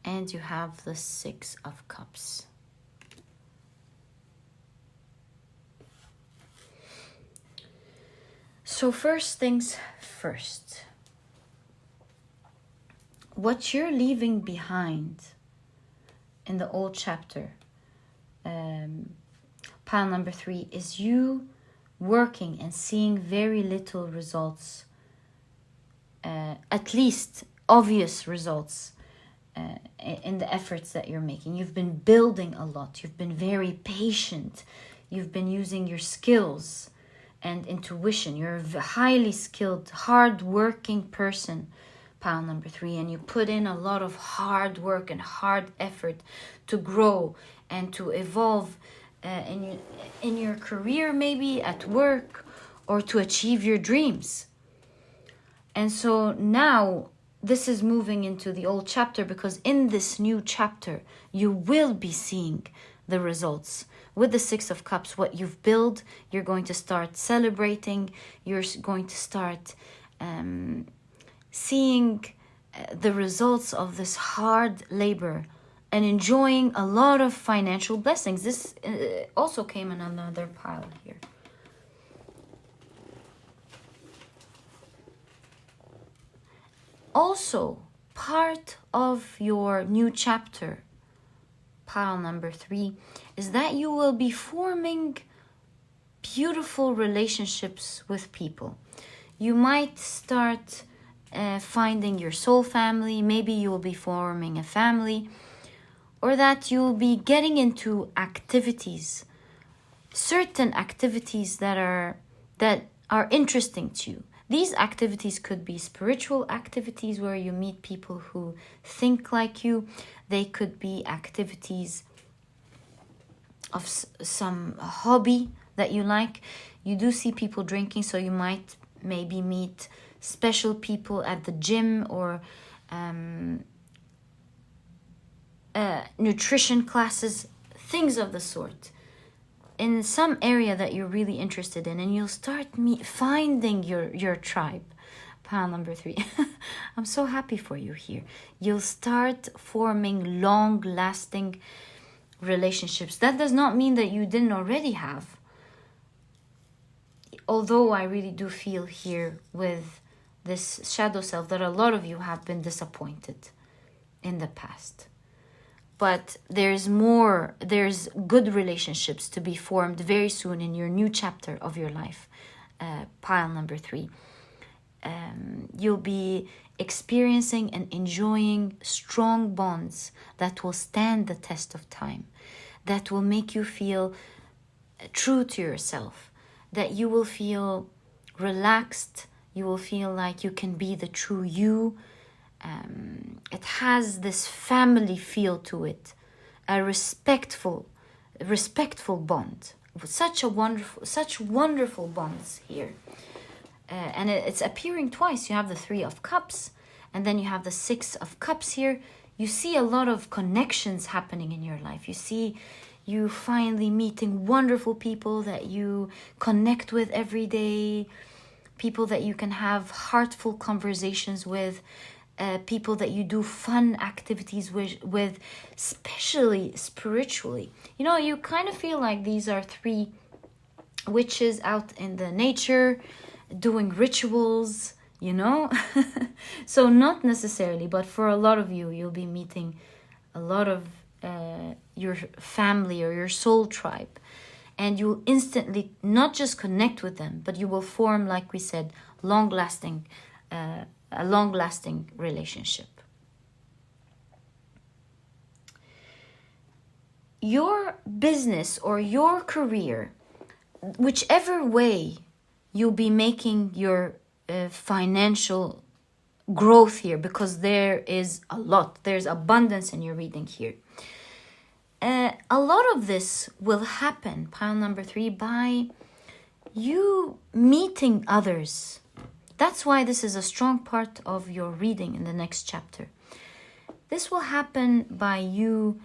And you have the 6 of Cups. So first things first. What you're leaving behind in the old chapter, pile number 3, is you working and seeing very little results, at least obvious results in the efforts that you're making. You've been building a lot. You've been very patient. You've been using your skills and intuition. You're a highly skilled, hard-working person, pile number 3, and you put in a lot of hard work and hard effort to grow and to evolve in your career, maybe at work, or to achieve your dreams. And so now this is moving into the old chapter, because in this new chapter you will be seeing the results. With the 6 of Cups, what you've built, you're going to start celebrating. You're going to start seeing the results of this hard labor and enjoying a lot of financial blessings. This also came in another pile here. Also, part of your new chapter, pile number 3, is that you will be forming beautiful relationships with people. You might start finding your soul family. Maybe you will be forming a family, or that you will be getting into activities, certain activities that are interesting to you. These activities could be spiritual activities where you meet people who think like you. They could be activities of some hobby that you like. You do see people drinking, so you might maybe meet special people at the gym, or nutrition classes, things of the sort, in some area that you're really interested in, and you'll start finding your tribe. Pile number 3. I'm so happy for you here. You'll start forming long-lasting relationships. That does not mean that you didn't already have. Although I really do feel here with this shadow self that a lot of you have been disappointed in the past. But there's good relationships to be formed very soon in your new chapter of your life. Pile number 3. You'll be experiencing and enjoying strong bonds that will stand the test of time, that will make you feel true to yourself, that you will feel relaxed, you will feel like you can be the true you. It has this family feel to it, a respectful bond. Such wonderful bonds here. And it's appearing twice. You have the 3 of Cups, and then you have the 6 of Cups here. You see a lot of connections happening in your life. You see you finally meeting wonderful people that you connect with every day, people that you can have heartful conversations with, people that you do fun activities with, especially spiritually. You know, you kind of feel like these are 3 witches out in the nature, doing rituals, you know. So not necessarily, but for a lot of you, you'll be meeting a lot of your family or your soul tribe, and you'll instantly not just connect with them, but you will form, like we said, a long-lasting relationship. Your business or your career, whichever way you'll be making your financial growth here, because there is a lot, there's abundance in your reading here. A lot of this will happen, pile number 3, by you meeting others. That's why this is a strong part of your reading in the next chapter. This will happen by you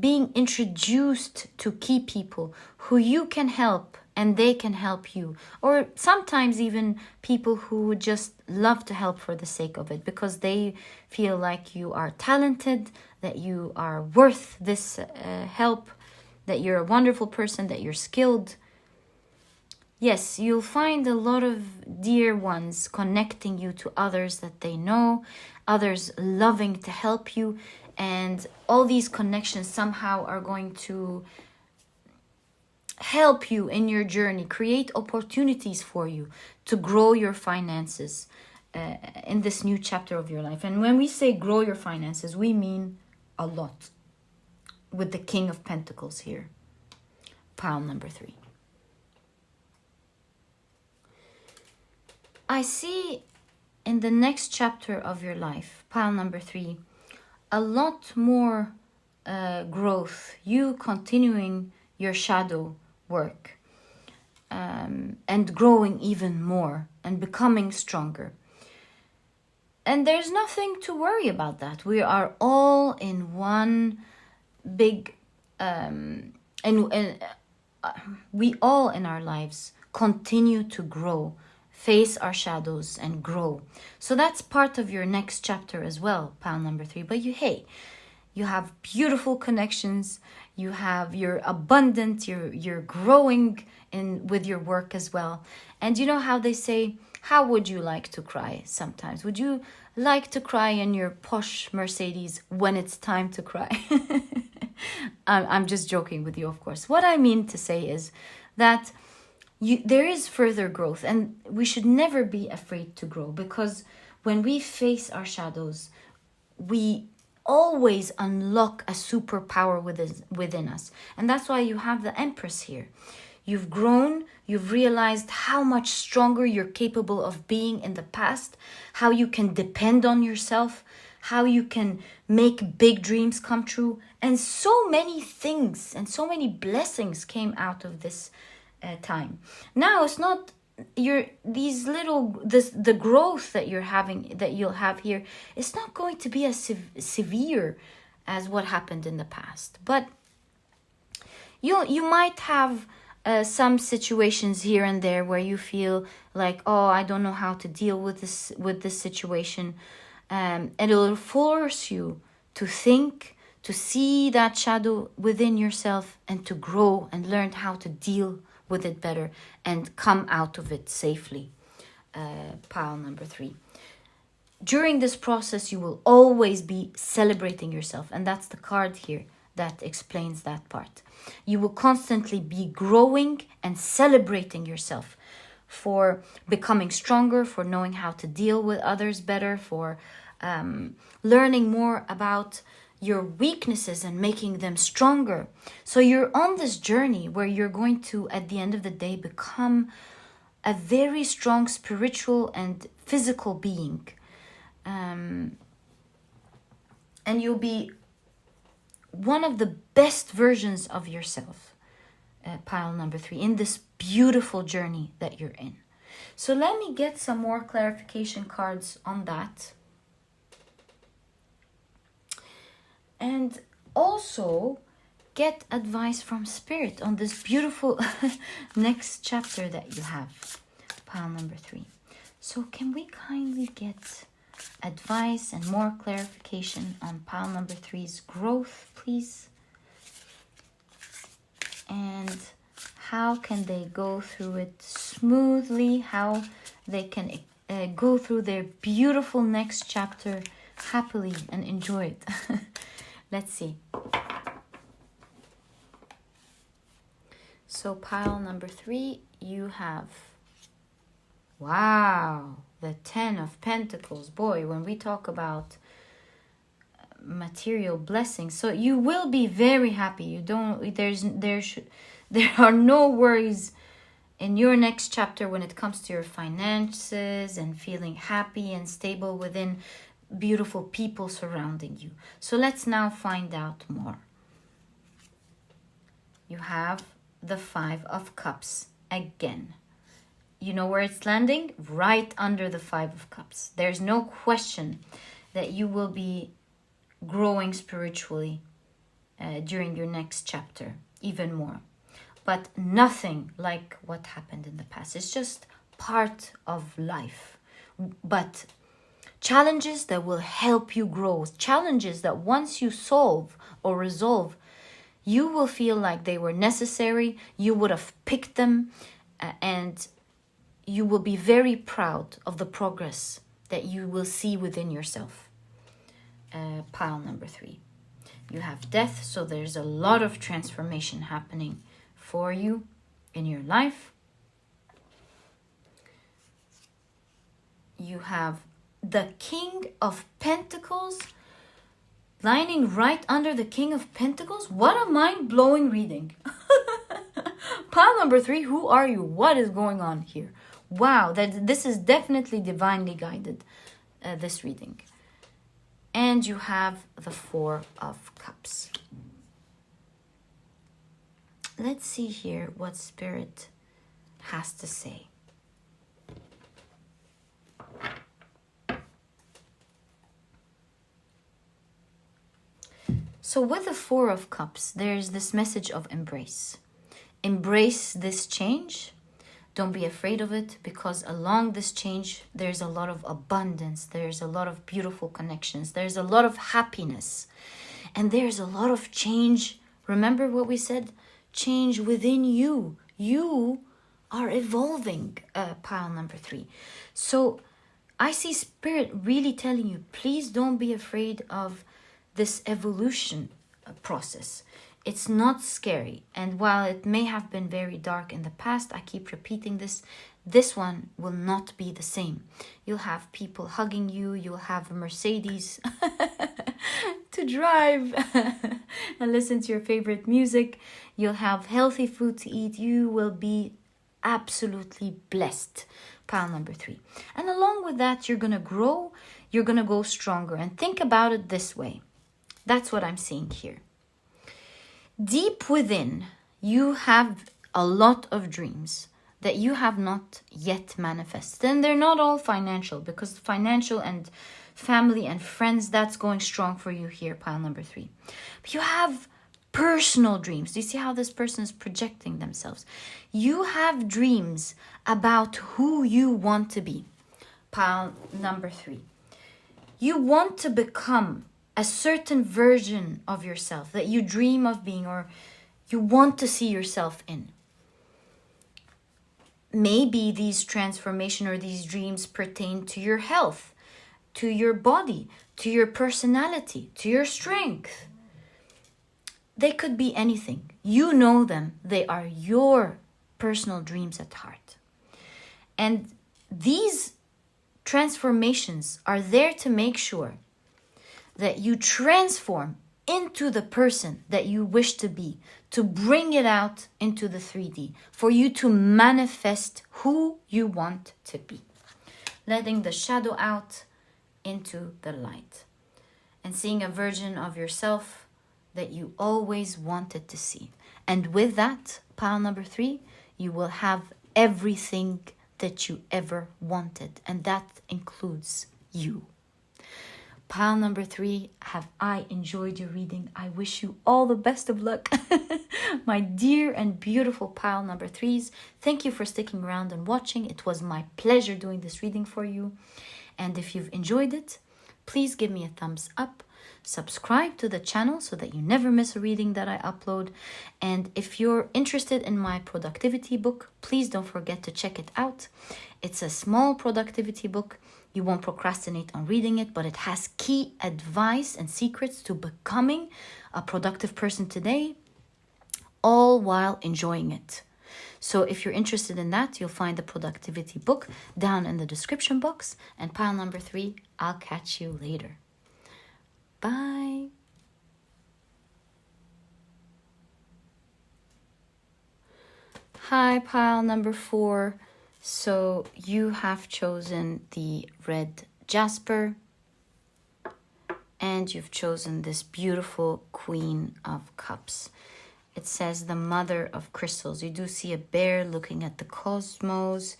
being introduced to key people who you can help and they can help you. Or sometimes even people who would just love to help for the sake of it, because they feel like you are talented, that you are worth this help, that you're a wonderful person, that you're skilled. Yes, you'll find a lot of dear ones connecting you to others that they know, others loving to help you, and all these connections somehow are going to help you in your journey, create opportunities for you to grow your finances in this new chapter of your life. And when we say grow your finances, we mean a lot, with the King of Pentacles here, pile number 3. I see in the next chapter of your life, pile number 3, a lot more growth, you continuing your shadow work and growing even more and becoming stronger. And there's nothing to worry about that. We are all in one big we all in our lives continue to grow, face our shadows and grow. So that's part of your next chapter as well, pile number 3. But you have beautiful connections, you're abundant, you're growing with your work as well. And you know how they say, how would you like to cry sometimes? Would you like to cry in your posh Mercedes when it's time to cry? I'm just joking with you, of course. What I mean to say is that there is further growth, and we should never be afraid to grow, because when we face our shadows, we always unlock a superpower within us. And that's why you have the Empress here. You've grown, you've realized how much stronger you're capable of being in the past, how you can depend on yourself, how you can make big dreams come true. And so many things and so many blessings came out of this time. Now it's not these little, the growth that you're having, that you'll have here, is not going to be as severe as what happened in the past. But you might have some situations here and there where you feel like, oh, I don't know how to deal with this situation, and it'll force you to think, to see that shadow within yourself, and to grow and learn how to deal with it better and come out of it safely. Pile number 3. During this process, you will always be celebrating yourself, and that's the card here that explains that part. You will constantly be growing and celebrating yourself for becoming stronger, for knowing how to deal with others better, for learning more about your weaknesses and making them stronger. So you're on this journey where you're going to, at the end of the day, become a very strong spiritual and physical being. And you'll be one of the best versions of yourself, pile number 3, in this beautiful journey that you're in. So let me get some more clarification cards on that. And also get advice from Spirit on this beautiful next chapter that you have, pile number 3. So can we kindly get advice and more clarification on pile number 3's growth, please? And how can they go through it smoothly? How they can go through their beautiful next chapter happily and enjoy it? Let's see. So pile number 3, you have, wow, the 10 of Pentacles. Boy, when we talk about material blessings, so you will be very happy. You don't, there are no worries in your next chapter when it comes to your finances and feeling happy and stable within beautiful people surrounding you. So let's now find out more. You have the 5 of Cups again. You know where it's landing? Right under the 5 of Cups. There's no question that you will be growing spiritually during your next chapter, even more. But nothing like what happened in the past. It's just part of life. But challenges that will help you grow. Challenges that once you solve or resolve, you will feel like they were necessary. You would have picked them, and you will be very proud of the progress that you will see within yourself. Pile number 3. You have Death, so there's a lot of transformation happening for you in your life. You have the King of Pentacles lining right under the King of Pentacles. What a mind-blowing reading. Pile number 3, who are you? What is going on here? Wow, this is definitely divinely guided, this reading. And you have the 4 of Cups. Let's see here what Spirit has to say. So with the 4 of Cups, there's this message of embrace. Embrace this change. Don't be afraid of it, because along this change, there's a lot of abundance. There's a lot of beautiful connections. There's a lot of happiness. And there's a lot of change. Remember what we said? Change within you. You are evolving, pile number 3. So I see Spirit really telling you, please don't be afraid of this evolution process. It's not scary. And while it may have been very dark in the past, I keep repeating this one will not be the same. You'll have people hugging you. You'll have a Mercedes to drive and listen to your favorite music. You'll have healthy food to eat. You will be absolutely blessed. Pile number 3. And along with that, you're going to grow. You're going to go stronger. And think about it this way. That's what I'm seeing here. Deep within, you have a lot of dreams that you have not yet manifested. And they're not all financial, because financial and family and friends, that's going strong for you here, pile number 3. But you have personal dreams. Do you see how this person is projecting themselves? You have dreams about who you want to be, pile number 3. You want to become a certain version of yourself that you dream of being, or you want to see yourself in. Maybe these transformation or these dreams pertain to your health, to your body, to your personality, to your strength. They could be anything. You know them. They are your personal dreams at heart. And these transformations are there to make sure that you transform into the person that you wish to be, to bring it out into the 3D, for you to manifest who you want to be. Letting the shadow out into the light. And seeing a version of yourself that you always wanted to see. And with that, pile number 3, you will have everything that you ever wanted. And that includes you. Pile number 3, have I enjoyed your reading? I wish you all the best of luck. My dear and beautiful pile number 3s, thank you for sticking around and watching. It was my pleasure doing this reading for you. And if you've enjoyed it, please give me a thumbs up. Subscribe to the channel so that you never miss a reading that I upload. And if you're interested in my productivity book, please don't forget to check it out. It's a small productivity book. You won't procrastinate on reading it, but it has key advice and secrets to becoming a productive person today, all while enjoying it. So if you're interested in that, you'll find the productivity book down in the description box. And pile number 3, I'll catch you later. Bye. Hi, pile number 4. So you have chosen the red jasper, and you've chosen this beautiful Queen of Cups. It says the mother of crystals. You do see a bear looking at the cosmos,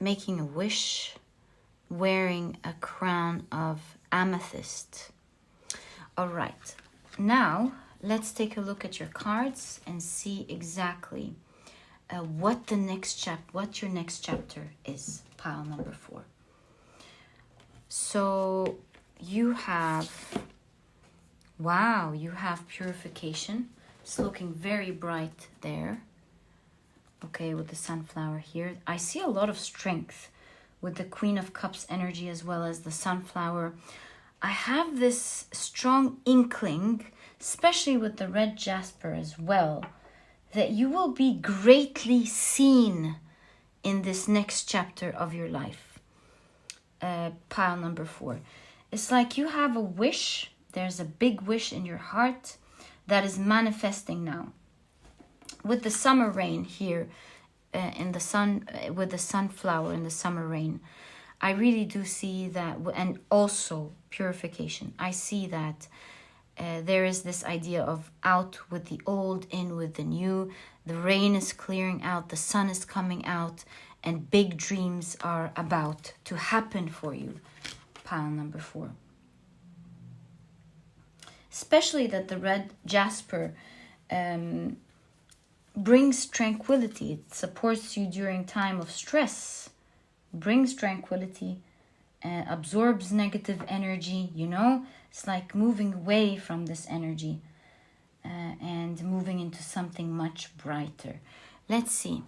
making a wish, wearing a crown of amethyst. All right, now let's take a look at your cards and see exactly what your next chapter is, pile number 4. So you have, wow, you have purification. It's looking very bright there. Okay, with the sunflower here. I see a lot of strength with the Queen of Cups energy as well as the sunflower. I have this strong inkling, especially with the red jasper as well, that you will be greatly seen in this next chapter of your life. Pile number 4. It's like you have a wish. There's a big wish in your heart that is manifesting now. With the summer rain here, in the sun, with the sunflower in the summer rain, I really do see that, and also purification. I see that there is this idea of out with the old, in with the new. The rain is clearing out, the sun is coming out, and big dreams are about to happen for you. Pile number 4. Especially that the red jasper brings tranquility. It supports you during time of stress, brings tranquility, absorbs negative energy, you know. It's like moving away from this energy and moving into something much brighter. Let's see,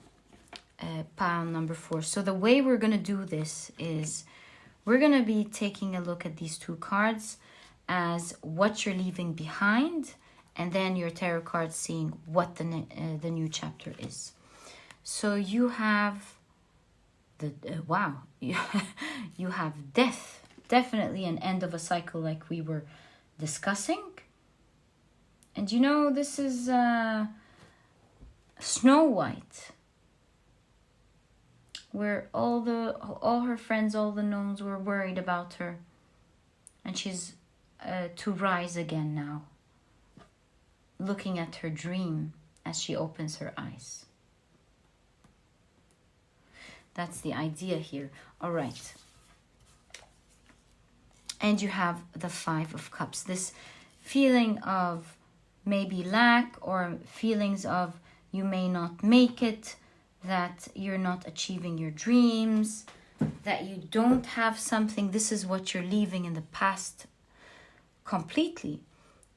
pile number 4. So the way we're going to do this is we're going to be taking a look at these 2 cards as what you're leaving behind, and then your tarot card seeing what the new chapter is. So you have the wow, you have death, definitely an end of a cycle like we were discussing. And you know, this is Snow White, where all her friends, all the gnomes were worried about her, and she's to rise again now, looking at her dream as she opens her eyes. That's the idea here. All right. And you have the Five of Cups. This feeling of maybe lack, or feelings of you may not make it, that you're not achieving your dreams, that you don't have something. This is what you're leaving in the past completely.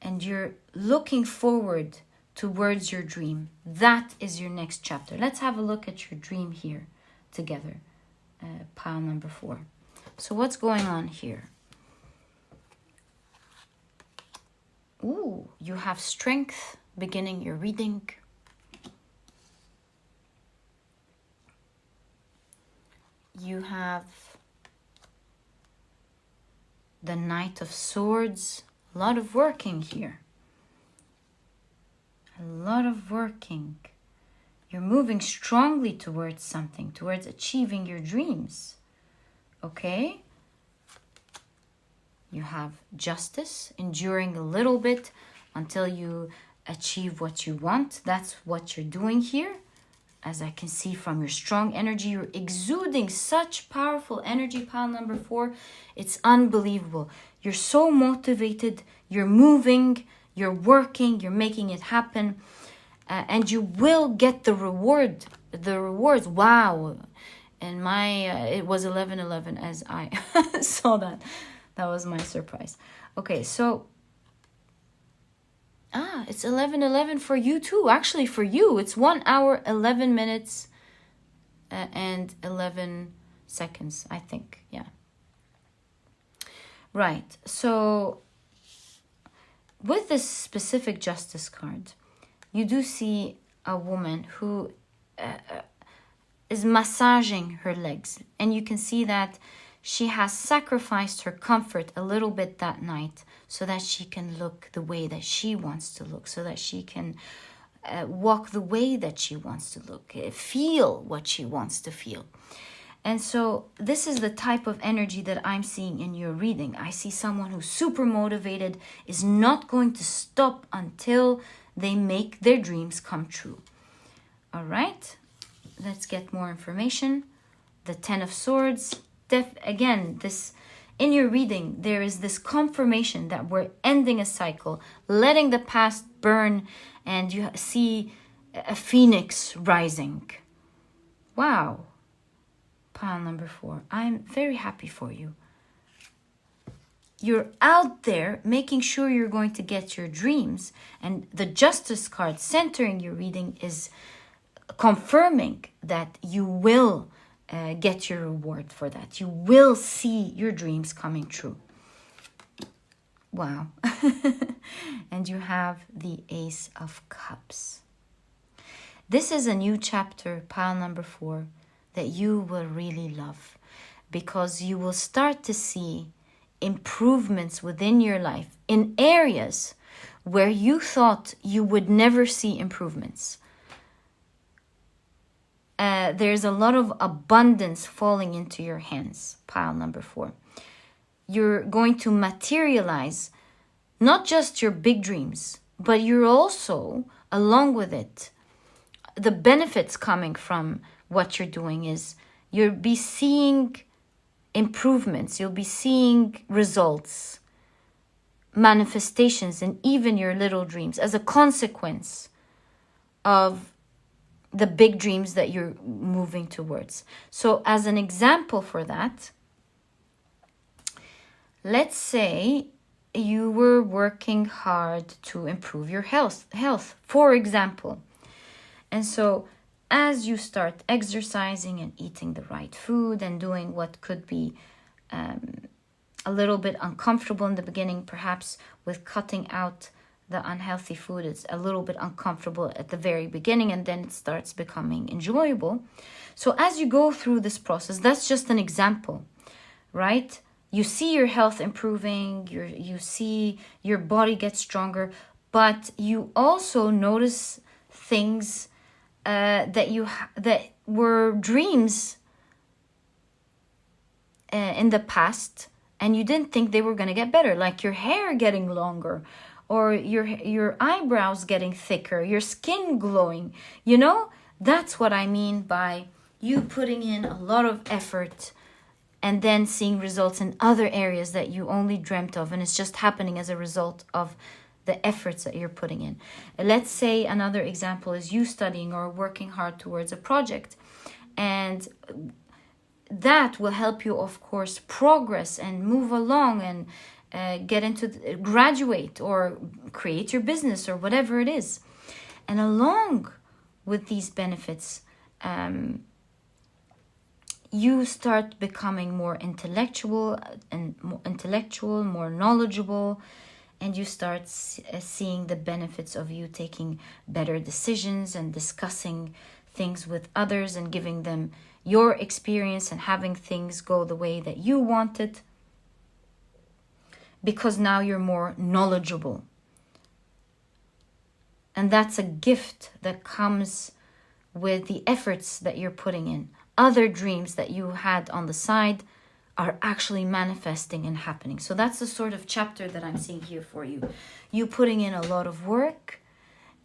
And you're looking forward towards your dream. That is your next chapter. Let's have a look at your dream here together. Pile number 4. So what's going on here? Ooh, you have strength beginning your reading. You have the Knight of Swords. A lot of working here. A lot of working. You're moving strongly towards something, towards achieving your dreams. Okay? You have Justice, enduring a little bit until you achieve what you want. That's what you're doing here. As I can see from your strong energy, you're exuding such powerful energy, pile number 4. It's unbelievable. You're so motivated. You're moving. You're working. You're making it happen. And you will get the reward. The rewards. Wow. And it was 11:11 as I saw that. That was my surprise. Okay, so it's 11:11 for you too. Actually, for you, it's 1 hour, 11 minutes, and 11 seconds, I think. Yeah. Right. So with this specific Justice card, you do see a woman who is massaging her legs. And you can see that she has sacrificed her comfort a little bit that night so that she can look the way that she wants to look, so that she can walk the way that she wants to look, feel what she wants to feel. And so this is the type of energy that I'm seeing in your reading. I see someone who's super motivated, is not going to stop until they make their dreams come true. All right, let's get more information. The Ten of Swords. Again, this in your reading, there is this confirmation that we're ending a cycle, letting the past burn, and you see a phoenix rising. Wow. Pile number 4. I'm very happy for you. You're out there making sure you're going to get your dreams, and the Justice card centering your reading is confirming that you will get your reward for that. You will see your dreams coming true. Wow. And you have the Ace of Cups. This is a new chapter, pile number 4, that you will really love, because you will start to see improvements within your life in areas where you thought you would never see improvements. There's a lot of abundance falling into your hands, pile number 4. You're going to materialize not just your big dreams, but you're also, along with it, the benefits coming from what you're doing is you'll be seeing improvements, you'll be seeing results, manifestations in even your little dreams as a consequence of the big dreams that you're moving towards. So as an example for that, let's say you were working hard to improve your health, for example. And so as you start exercising and eating the right food and doing what could be a little bit uncomfortable in the beginning, perhaps with cutting out the unhealthy food, it's a little bit uncomfortable at the very beginning, and then it starts becoming enjoyable. So as you go through this process, that's just an example, right? You see your health improving, you see your body get stronger, but you also notice things that were dreams in the past, and you didn't think they were going to get better, like your hair getting longer, or your eyebrows getting thicker, your skin glowing. You know, that's what I mean by you putting in a lot of effort and then seeing results in other areas that you only dreamt of, and it's just happening as a result of the efforts that you're putting in. Let's say another example is you studying or working hard towards a project, and that will help you, of course, progress and move along and graduate or create your business or whatever it is. And along with these benefits, you start becoming more intellectual, more knowledgeable, and you start seeing the benefits of you taking better decisions and discussing things with others and giving them your experience and having things go the way that you want it, because now you're more knowledgeable. And that's a gift that comes with the efforts that you're putting in. Other dreams that you had on the side are actually manifesting and happening. So that's the sort of chapter that I'm seeing here for you. You putting in a lot of work,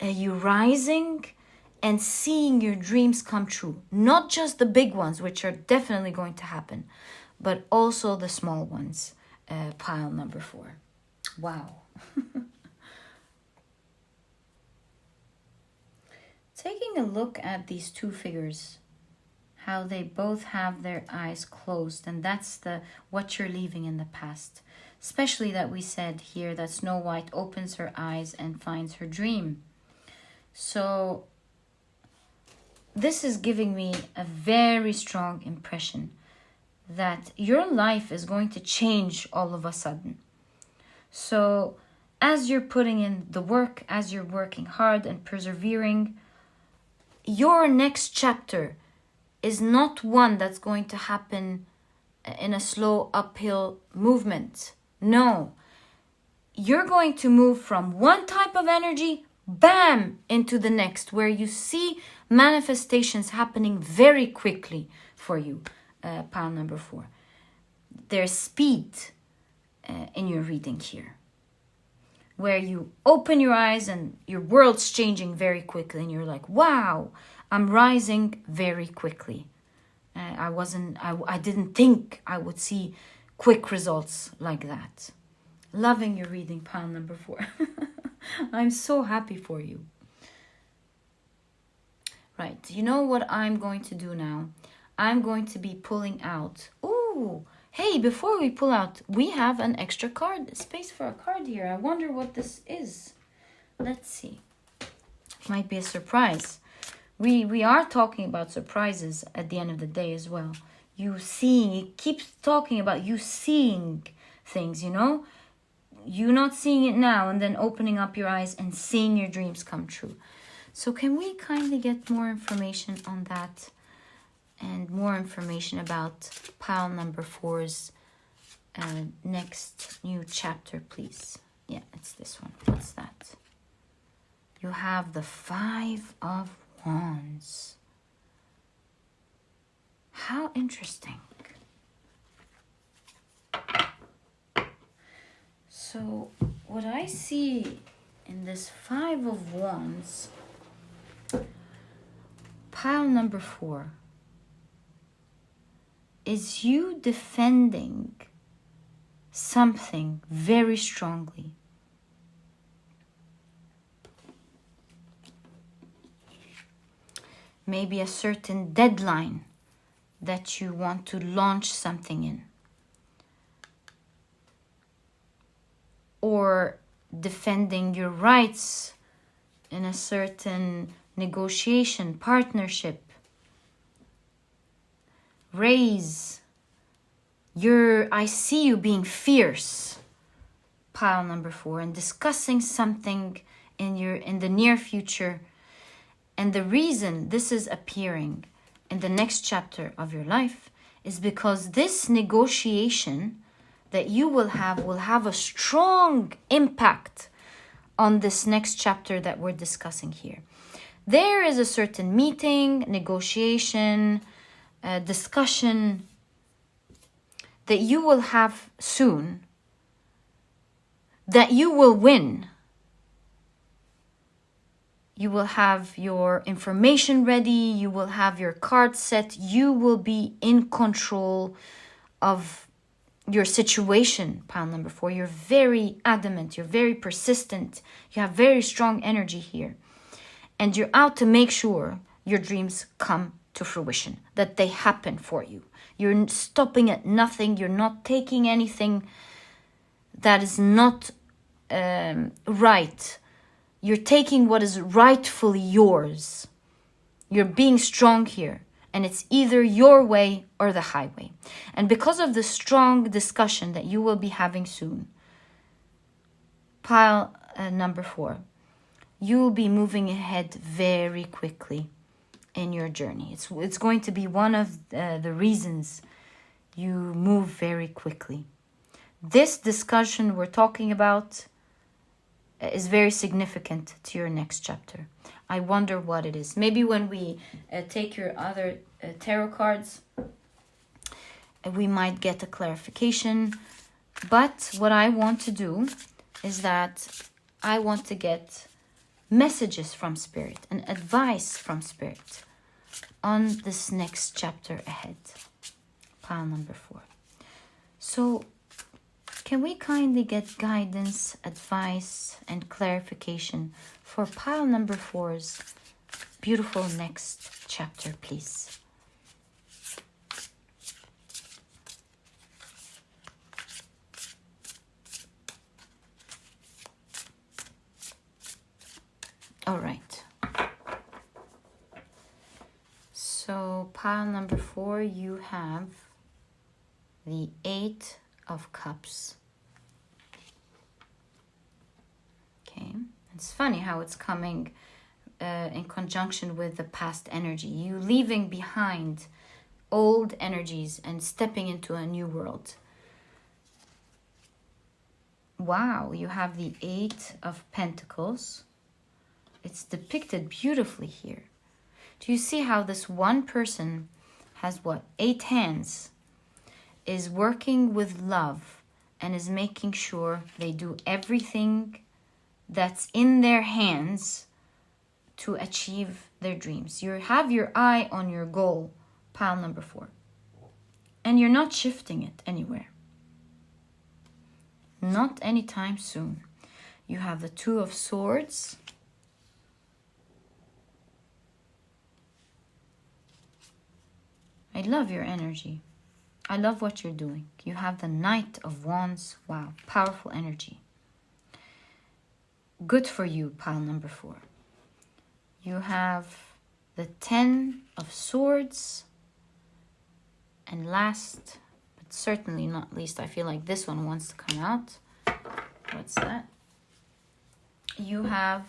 you rising and seeing your dreams come true. Not just the big ones, which are definitely going to happen, but also the small ones. Pile number 4. Wow. Taking a look at these two figures, how they both have their eyes closed, and that's what you're leaving in the past. Especially that we said here that Snow White opens her eyes and finds her dream. So this is giving me a very strong impression that your life is going to change all of a sudden. So as you're putting in the work, as you're working hard and persevering, your next chapter is not one that's going to happen in a slow uphill movement. No, you're going to move from one type of energy, bam, into the next, where you see manifestations happening very quickly for you. Pile number 4. There's speed in your reading here, where you open your eyes and your world's changing very quickly, and you're like, wow, I'm rising very quickly. I didn't think I would see quick results like that. Loving your reading, pile number 4. I'm so happy for you. Right, you know what I'm going to do now? I'm going to be pulling out. Ooh, hey, before we pull out, we have an extra card, space for a card here. I wonder what this is. Let's see. Might be a surprise. We are talking about surprises at the end of the day as well. You seeing, it keeps talking about you seeing things, you know? You not seeing it now and then opening up your eyes and seeing your dreams come true. So can we kindly get more information on that? And more information about pile number 4's next new chapter, please. Yeah, it's this one. What's that? You have the 5 of Wands. How interesting. So what I see in this 5 of Wands, pile number 4, is you defending something very strongly. Maybe a certain deadline that you want to launch something in. Or defending your rights in a certain negotiation, partnership. Raise I see you being fierce, pile number 4, and discussing something in the near future. And the reason this is appearing in the next chapter of your life is because this negotiation that you will have a strong impact on this next chapter that we're discussing here. There is a certain meeting, negotiation, discussion that you will have soon, that you will win. You will have your information ready. You will have your cards set. You will be in control of your situation, pile number 4. You're very adamant. You're very persistent. You have very strong energy here. And you're out to make sure your dreams come to fruition, that they happen for you. You're stopping at nothing. You're not taking anything that is not right. You're taking what is rightfully yours. You're being strong here. And it's either your way or the highway. And because of the strong discussion that you will be having soon, pile number 4, you will be moving ahead very quickly in your journey. It's going to be one of the reasons you move very quickly. This discussion we're talking about is very significant to your next chapter. I wonder what it is. Maybe when we take your other tarot cards, we might get a clarification. But what I want to do is that I want to get messages from Spirit and advice from Spirit on this next chapter ahead. Pile number 4. So, can we kindly get guidance, advice, and clarification for pile number 4's beautiful next chapter, please? All right. So pile number 4, you have the 8 of Cups. Okay, it's funny how it's coming in conjunction with the past energy. You leaving behind old energies and stepping into a new world. Wow, you have the 8 of Pentacles. It's depicted beautifully here. Do you see how this one person has what? 8 hands, is working with love and is making sure they do everything that's in their hands to achieve their dreams. You have your eye on your goal, pile number 4. And you're not shifting it anywhere. Not anytime soon. You have the 2 of Swords. I love your energy. I love what you're doing. You have the Knight of Wands. Wow, powerful energy. Good for you, pile number 4. You have the 10 of Swords. And last, but certainly not least, I feel like this one wants to come out. What's that? You have,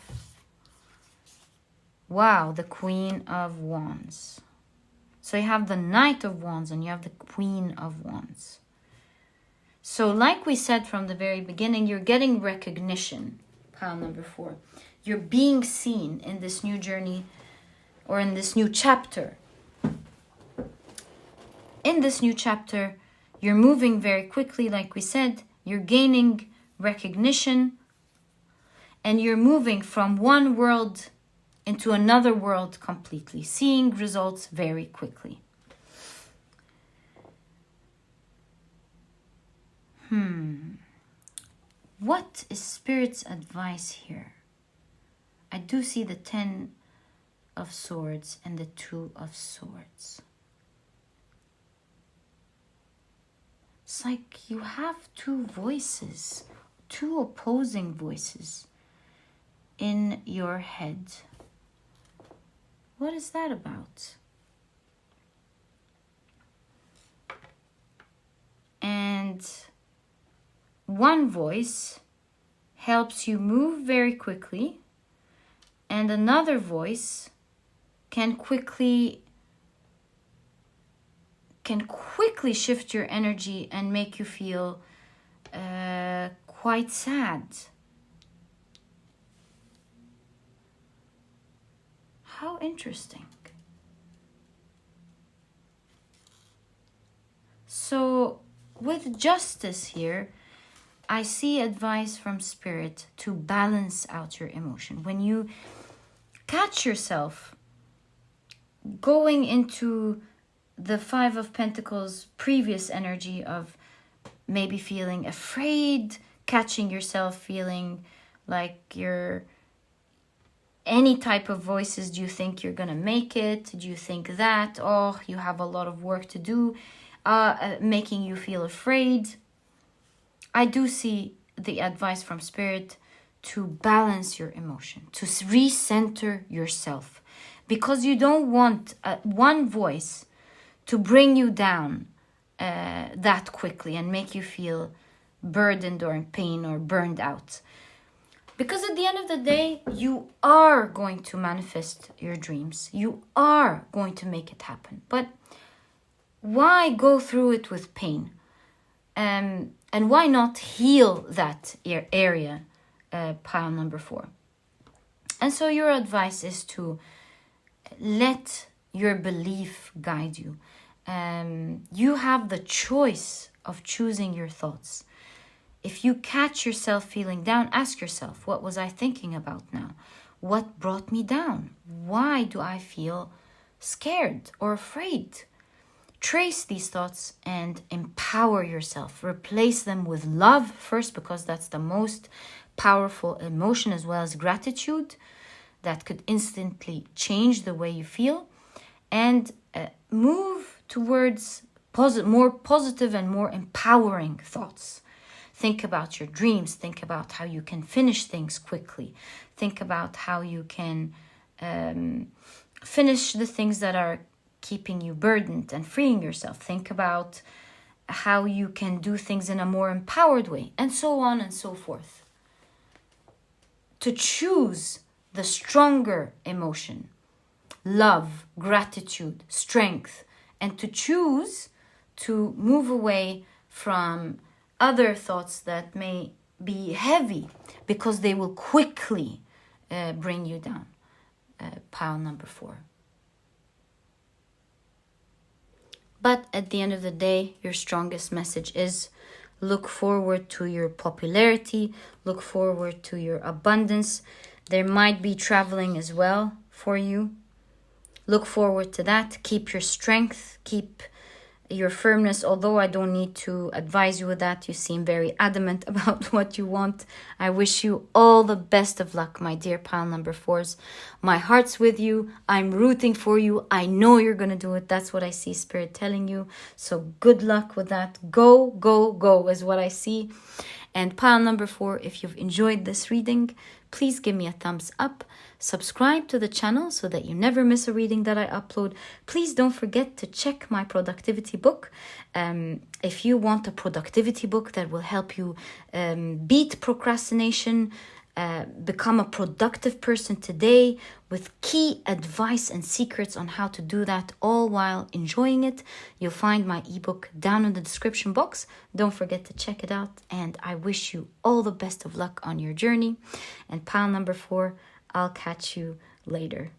wow, the Queen of Wands. So you have the Knight of Wands and you have the Queen of Wands. So like we said from the very beginning, you're getting recognition, pile number 4. You're being seen in this new journey or in this new chapter. In this new chapter, you're moving very quickly, like we said. You're gaining recognition and you're moving from one world into another world completely, seeing results very quickly. What is Spirit's advice here? I do see the 10 of Swords and the 2 of Swords. It's like you have 2 voices, 2 opposing voices in your head. What is that about? And one voice helps you move very quickly, and another voice can quickly shift your energy and make you feel quite sad. How interesting. So with Justice here, I see advice from Spirit to balance out your emotion. When you catch yourself going into the Five of Pentacles previous energy of maybe feeling afraid, catching yourself feeling like you're any type of voices. Do you think you're gonna make it? Do you think that, oh, you have a lot of work to do, making you feel afraid? I do see the advice from Spirit to balance your emotion, to recenter yourself, because you don't want one voice to bring you down that quickly and make you feel burdened or in pain or burned out. Because at the end of the day, you are going to manifest your dreams. You are going to make it happen. But why go through it with pain? And why not heal that area, pile number 4? And so your advice is to let your belief guide you. You have the choice of choosing your thoughts. If you catch yourself feeling down, ask yourself, what was I thinking about now? What brought me down? Why do I feel scared or afraid? Trace these thoughts and empower yourself. Replace them with love first, because that's the most powerful emotion, as well as gratitude that could instantly change the way you feel. And move towards more positive and more empowering thoughts. Think about your dreams. Think about how you can finish things quickly. Think about how you can finish the things that are keeping you burdened and freeing yourself. Think about how you can do things in a more empowered way, and so on and so forth. To choose the stronger emotion, love, gratitude, strength, and to choose to move away from other thoughts that may be heavy, because they will quickly bring you down. Pile number 4. But at the end of the day, your strongest message is look forward to your popularity, look forward to your abundance. There might be traveling as well for you. Look forward to that. Keep your strength, keep your firmness. Although I don't need to advise you with that, you seem very adamant about what you want. I wish you all the best of luck, my dear pile number 4s. My heart's with you. I'm rooting for you. I know you're going to do it. That's what I see Spirit telling you. So good luck with that. Go, go, go is what I see. And pile number 4, if you've enjoyed this reading, please give me a thumbs up. Subscribe to the channel so that you never miss a reading that I upload. Please don't forget to check my productivity book. If you want a productivity book that will help you beat procrastination, become a productive person today with key advice and secrets on how to do that all while enjoying it, you'll find my ebook down in the description box. Don't forget to check it out, and I wish you all the best of luck on your journey. And pile number 4, I'll catch you later.